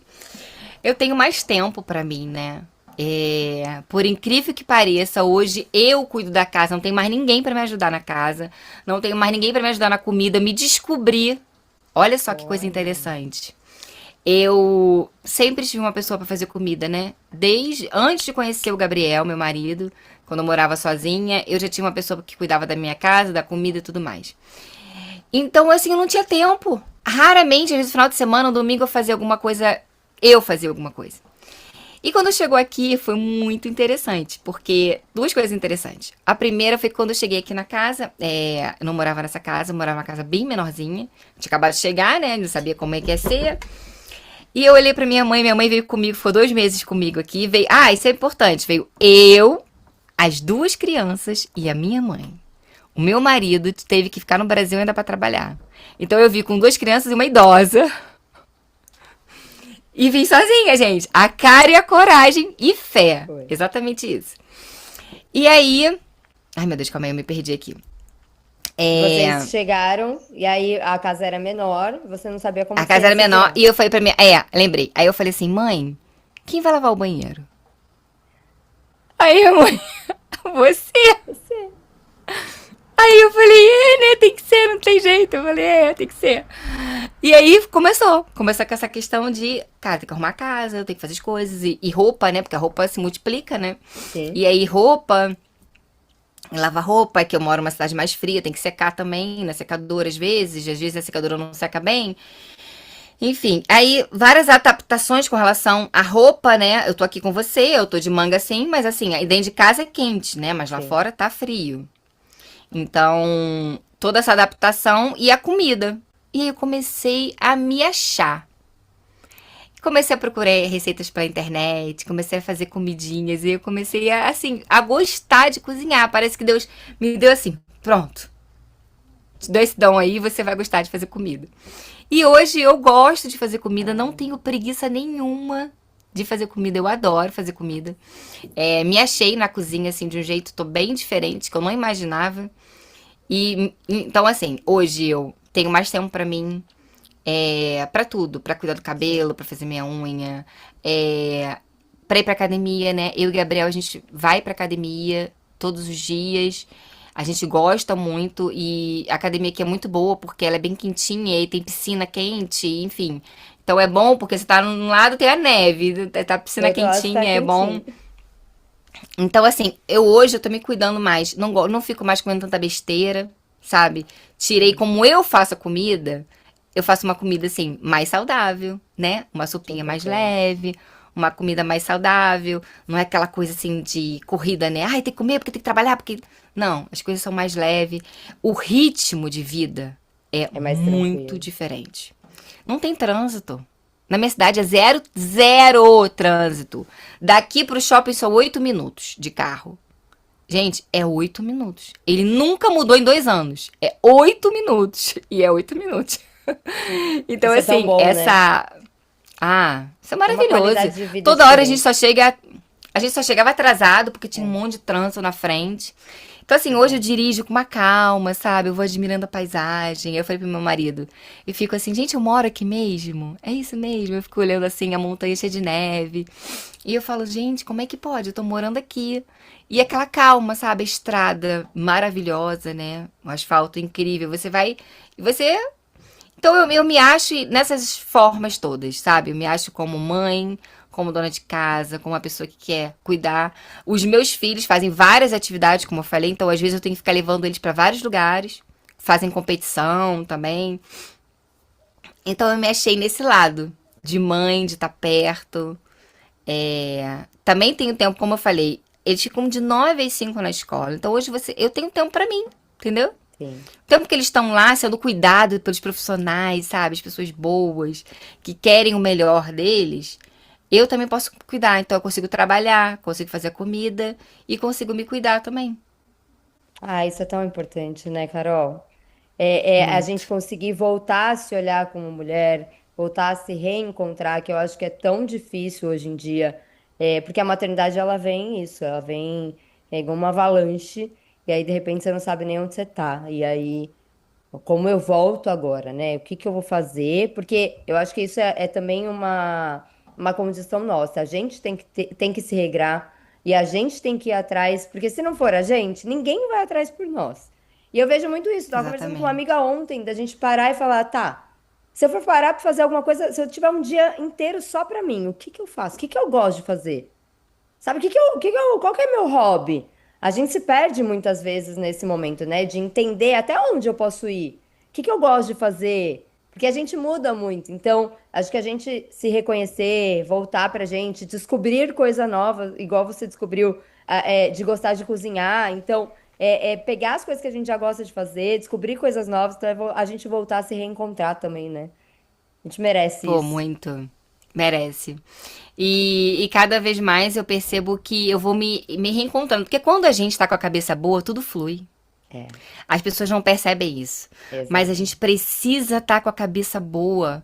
[SPEAKER 1] Eu tenho mais tempo pra mim, né? Por incrível que pareça, hoje eu cuido da casa, não tem mais ninguém pra me ajudar na casa, não tenho mais ninguém pra me ajudar na comida, me descobri. Olha só que coisa
[SPEAKER 2] Olha,
[SPEAKER 1] interessante. Eu sempre tive uma pessoa pra fazer comida, né? Desde antes de conhecer o Gabriel, meu marido, quando eu morava sozinha, eu já tinha uma pessoa que cuidava da minha casa, da comida e tudo mais. Então, assim, eu não tinha tempo. Raramente, às vezes, no final de semana, no domingo, eu fazia alguma coisa. E quando chegou aqui, foi muito interessante, porque duas coisas interessantes. A primeira foi quando eu cheguei aqui na casa, eu não morava nessa casa, eu morava numa casa bem menorzinha. Tinha acabado de chegar, né? Não sabia como é que ia ser. E eu olhei pra minha mãe veio comigo, ficou 2 meses comigo aqui. Veio, isso é importante, veio eu, as duas crianças e a minha mãe. O meu marido teve que ficar no Brasil ainda pra trabalhar. Então eu vim com duas crianças e uma idosa. E vim sozinha, gente. A cara e a coragem e fé.
[SPEAKER 2] foi.
[SPEAKER 1] Exatamente isso. E aí. Ai, meu Deus, calma aí, eu me perdi aqui.
[SPEAKER 2] Vocês
[SPEAKER 1] É,
[SPEAKER 2] chegaram e aí a casa era menor, você não sabia como
[SPEAKER 1] a
[SPEAKER 2] que você
[SPEAKER 1] casa
[SPEAKER 2] ia
[SPEAKER 1] era
[SPEAKER 2] se
[SPEAKER 1] menor
[SPEAKER 2] virar.
[SPEAKER 1] e eu falei pra minha. Lembrei. Aí eu falei assim, mãe, quem vai lavar o banheiro? Aí a mãe, você.
[SPEAKER 2] Você.
[SPEAKER 1] Aí eu falei, né, tem que ser, não tem jeito. Eu falei, tem que ser. E aí começou com essa questão de, cara, tem que arrumar a casa, eu tenho que fazer as coisas. E roupa, né, porque a roupa se multiplica, né.
[SPEAKER 2] Sim.
[SPEAKER 1] E aí roupa, lavar roupa, que eu moro numa cidade mais fria, tem que secar também, na secadora às vezes a secadora não seca bem. Enfim, aí várias adaptações com relação à roupa, né, eu tô aqui com você, eu tô de manga assim, mas assim, aí dentro de casa é quente, né, mas lá
[SPEAKER 2] Sim.
[SPEAKER 1] fora tá frio. Então, toda essa adaptação e a comida. E aí eu comecei a me achar. Comecei a procurar receitas pela internet, comecei a fazer comidinhas e eu comecei a, assim, a gostar de cozinhar. Parece que Deus me deu assim, pronto, te dou esse dom aí, você vai gostar de fazer comida. E hoje eu gosto de fazer comida, não tenho preguiça nenhuma de fazer comida, eu adoro fazer comida. Me achei na cozinha, assim, de um jeito, tô bem diferente, que eu não imaginava. E então, assim, hoje eu tenho mais tempo pra mim, para tudo, pra cuidar do cabelo, pra fazer minha unha, pra ir pra academia, né? Eu e Gabriel, a gente vai pra academia todos os dias. A gente gosta muito e a academia aqui é muito boa porque ela é bem quentinha e tem piscina quente, enfim. Então é bom porque você tá num lado tem a neve, tá a
[SPEAKER 2] Do
[SPEAKER 1] piscina
[SPEAKER 2] outro lado tá
[SPEAKER 1] quentinha, é bom.
[SPEAKER 2] quentinho.
[SPEAKER 1] Então, assim, hoje eu tô me cuidando mais. Não fico mais comendo tanta besteira, sabe? Tirei como eu faço a comida. Eu faço uma comida, assim, mais saudável, né? Uma sopinha mais
[SPEAKER 2] Importante.
[SPEAKER 1] leve, uma comida mais saudável. Não é aquela coisa, assim, de corrida, né? Ai, tem que comer porque tem que trabalhar, porque... Não, as coisas são mais leves. O ritmo de vida é
[SPEAKER 2] É mais
[SPEAKER 1] muito
[SPEAKER 2] tranquilo.
[SPEAKER 1] diferente. Não tem trânsito. Na minha cidade é zero, zero trânsito. Daqui pro shopping são 8 minutos de carro. Gente, é 8 minutos. Ele nunca mudou em 2 anos. É 8 minutos. E é 8 minutos. Então,
[SPEAKER 2] Isso é tão
[SPEAKER 1] assim,
[SPEAKER 2] bom, né?
[SPEAKER 1] essa. Ah, isso é
[SPEAKER 2] É uma
[SPEAKER 1] maravilhoso.
[SPEAKER 2] qualidade de vida
[SPEAKER 1] Toda hora a gente
[SPEAKER 2] diferente.
[SPEAKER 1] só chega. A gente só chegava atrasado porque tinha um monte de trânsito na frente. Então, assim, hoje eu dirijo com uma calma, sabe? Eu vou admirando a paisagem. Eu falei pro meu marido, e fico assim, gente, eu moro aqui mesmo? É isso mesmo? Eu fico olhando assim, a montanha cheia de neve. E eu falo, gente, como é que pode? Eu tô morando aqui. E aquela calma, sabe? A estrada maravilhosa, né? Um asfalto incrível. Você vai. Você. Então eu me acho nessas formas todas, sabe? Eu me acho como mãe, como dona de casa, como uma pessoa que quer cuidar. Os meus filhos fazem várias atividades, como eu falei, então às vezes eu tenho que ficar levando eles para vários lugares. Fazem competição também. Então eu me achei nesse lado de mãe, de estar perto. Também tenho tempo, como eu falei, eles ficam de 9 às 5 na escola. Então hoje eu tenho tempo pra mim, entendeu?
[SPEAKER 2] Sim.
[SPEAKER 1] O tempo que eles estão lá sendo cuidados pelos profissionais, sabe? As pessoas boas, que querem o melhor deles, eu também posso cuidar. Então eu consigo trabalhar, consigo fazer a comida e consigo me cuidar também.
[SPEAKER 2] Ah, isso é tão importante, né, Carol? A gente
[SPEAKER 1] Muito.
[SPEAKER 2] conseguir voltar a se olhar como mulher, voltar a se reencontrar, que eu acho que é tão difícil hoje em dia. Porque a maternidade, ela vem isso, ela vem igual uma avalanche, e aí de repente você não sabe nem onde você tá. E aí, como eu volto agora, né? O que que eu vou fazer? Porque eu acho que isso é também uma condição nossa. A gente tem que se regrar e a gente tem que ir atrás, porque se não for a gente, ninguém vai atrás por nós. E eu vejo muito isso. Tava conversando com uma
[SPEAKER 1] Exatamente.
[SPEAKER 2] amiga ontem, da gente parar e falar, tá, se eu for parar pra fazer alguma coisa, se eu tiver um dia inteiro só pra mim, o que que eu faço? O que que eu gosto de fazer? Sabe, qual que é meu hobby? A gente se perde muitas vezes nesse momento, né? De entender até onde eu posso ir. O que que eu gosto de fazer? Porque a gente muda muito. Então, acho que a gente se reconhecer, voltar pra gente, descobrir coisa nova, igual você descobriu, de gostar de cozinhar. Então, pegar as coisas que a gente já gosta de fazer, descobrir coisas novas, então a gente voltar a se reencontrar também, né? A gente merece
[SPEAKER 1] Pô,
[SPEAKER 2] isso.
[SPEAKER 1] muito. Merece. E cada vez mais eu percebo que eu vou me reencontrando. Porque quando a gente tá com a cabeça boa, tudo flui.
[SPEAKER 2] É,
[SPEAKER 1] As pessoas não percebem isso. Mas a gente
[SPEAKER 2] exatamente.
[SPEAKER 1] precisa estar com a cabeça boa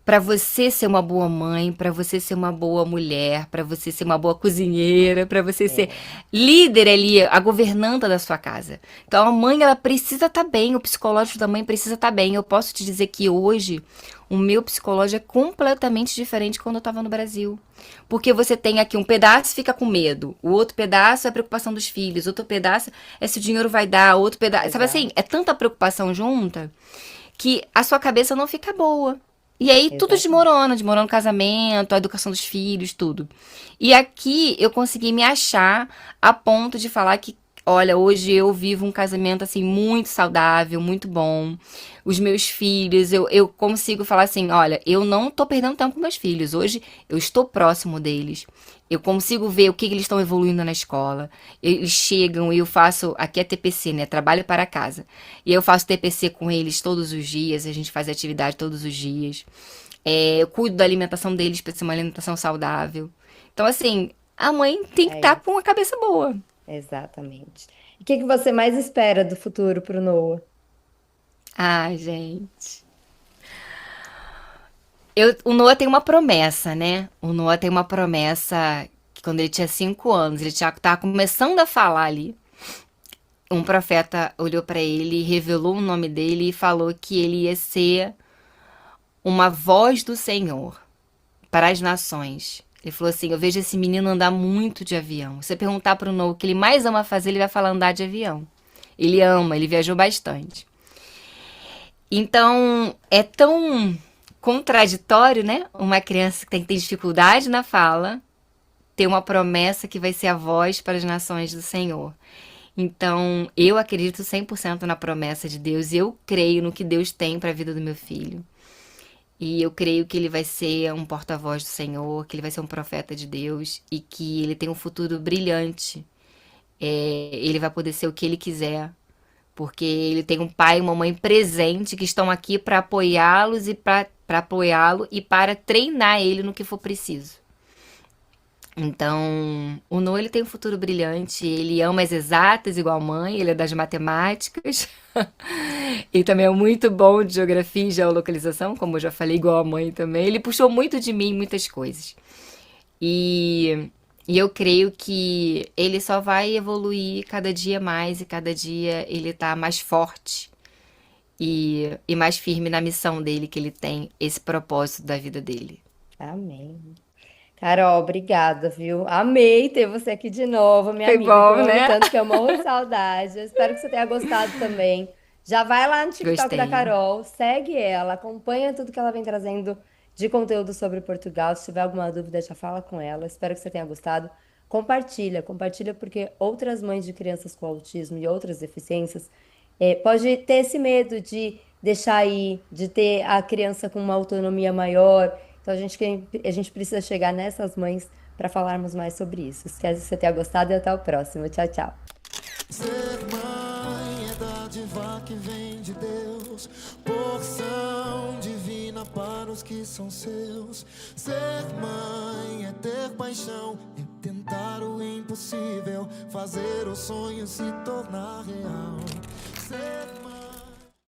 [SPEAKER 1] para você ser uma boa mãe, para você ser uma boa mulher, para você ser uma boa cozinheira, para você ser
[SPEAKER 2] É,
[SPEAKER 1] líder ali, a governanta da sua casa. Então a mãe ela precisa estar bem, o psicológico da mãe precisa estar bem. Eu posso te dizer que hoje o meu psicológico é completamente diferente quando eu estava no Brasil. Porque você tem aqui um pedaço e fica com medo, o outro pedaço é a preocupação dos filhos, outro pedaço é se o dinheiro vai dar, outro pedaço. Sabe assim,
[SPEAKER 2] exato,
[SPEAKER 1] é tanta preocupação junta que a sua cabeça não fica boa. E aí tudo
[SPEAKER 2] exatamente.
[SPEAKER 1] desmorona, desmorona o casamento, a educação dos filhos, tudo. E aqui eu consegui me achar a ponto de falar que, olha, hoje eu vivo um casamento assim muito saudável, muito bom. Os meus filhos, eu consigo falar assim, olha, eu não tô perdendo tempo com meus filhos. Hoje eu estou próximo deles. Eu consigo ver o que eles estão evoluindo na escola. Eles chegam e eu faço. Aqui é TPC, né? Trabalho para casa. E eu faço TPC com eles todos os dias. A gente faz atividade todos os dias. Eu cuido da alimentação deles para ser uma alimentação saudável. Então, assim, a mãe tem que
[SPEAKER 2] É
[SPEAKER 1] estar com
[SPEAKER 2] isso,
[SPEAKER 1] a cabeça boa.
[SPEAKER 2] exatamente. E o que que você mais espera do futuro pro Noah?
[SPEAKER 1] Ai, gente. O Noah tem uma promessa, né? O Noah tem uma promessa que quando ele tinha 5 anos, ele já estava começando a falar ali. Um profeta olhou para ele, revelou o nome dele e falou que ele ia ser uma voz do Senhor para as nações. Ele falou assim: eu vejo esse menino andar muito de avião. Se você perguntar para o Noah o que ele mais ama fazer, ele vai falar andar de avião. Ele ama, ele viajou bastante. Então, é tão contraditório, né? Uma criança que tem dificuldade na fala, ter uma promessa que vai ser a voz para as nações do Senhor. Então, eu acredito 100% na promessa de Deus e eu creio no que Deus tem para a vida do meu filho. E eu creio que ele vai ser um porta-voz do Senhor, que ele vai ser um profeta de Deus e que ele tem um futuro brilhante. Ele vai poder ser o que ele quiser, porque ele tem um pai e uma mãe presente que estão aqui para apoiá-los e para apoiá-lo e para treinar ele no que for preciso. Então, o Noah ele tem um futuro brilhante, ele ama as exatas igual a mãe, ele é das matemáticas. Ele também é muito bom de geografia e geolocalização, como eu já falei, igual a mãe também. Ele puxou muito de mim em muitas coisas. E E eu creio que ele só vai evoluir cada dia mais e cada dia ele tá mais forte e mais firme na missão dele, que ele tem esse propósito da vida dele.
[SPEAKER 2] Amém. Carol, obrigada, viu? Amei ter você aqui de novo, minha
[SPEAKER 1] Foi
[SPEAKER 2] amiga, que eu
[SPEAKER 1] bom,
[SPEAKER 2] amo
[SPEAKER 1] né?
[SPEAKER 2] tanto, que eu morro de saudade. Eu espero que você tenha gostado também. Já vai lá no TikTok da
[SPEAKER 1] Gostei.
[SPEAKER 2] Carol, segue ela, acompanha tudo que ela vem trazendo de conteúdo sobre Portugal. Se tiver alguma dúvida, já fala com ela. Espero que você tenha gostado. Compartilha porque outras mães de crianças com autismo e outras deficiências pode ter esse medo de deixar aí, de ter a criança com uma autonomia maior. Então a gente precisa chegar nessas mães para falarmos mais sobre isso. Espero que você tenha gostado e até o próximo. Tchau, tchau.
[SPEAKER 3] Ser mãe é dádiva que vem de Deus, porção divina para os que são seus. Ser mãe é ter paixão, é tentar o impossível, fazer o sonho se tornar real. Ser mãe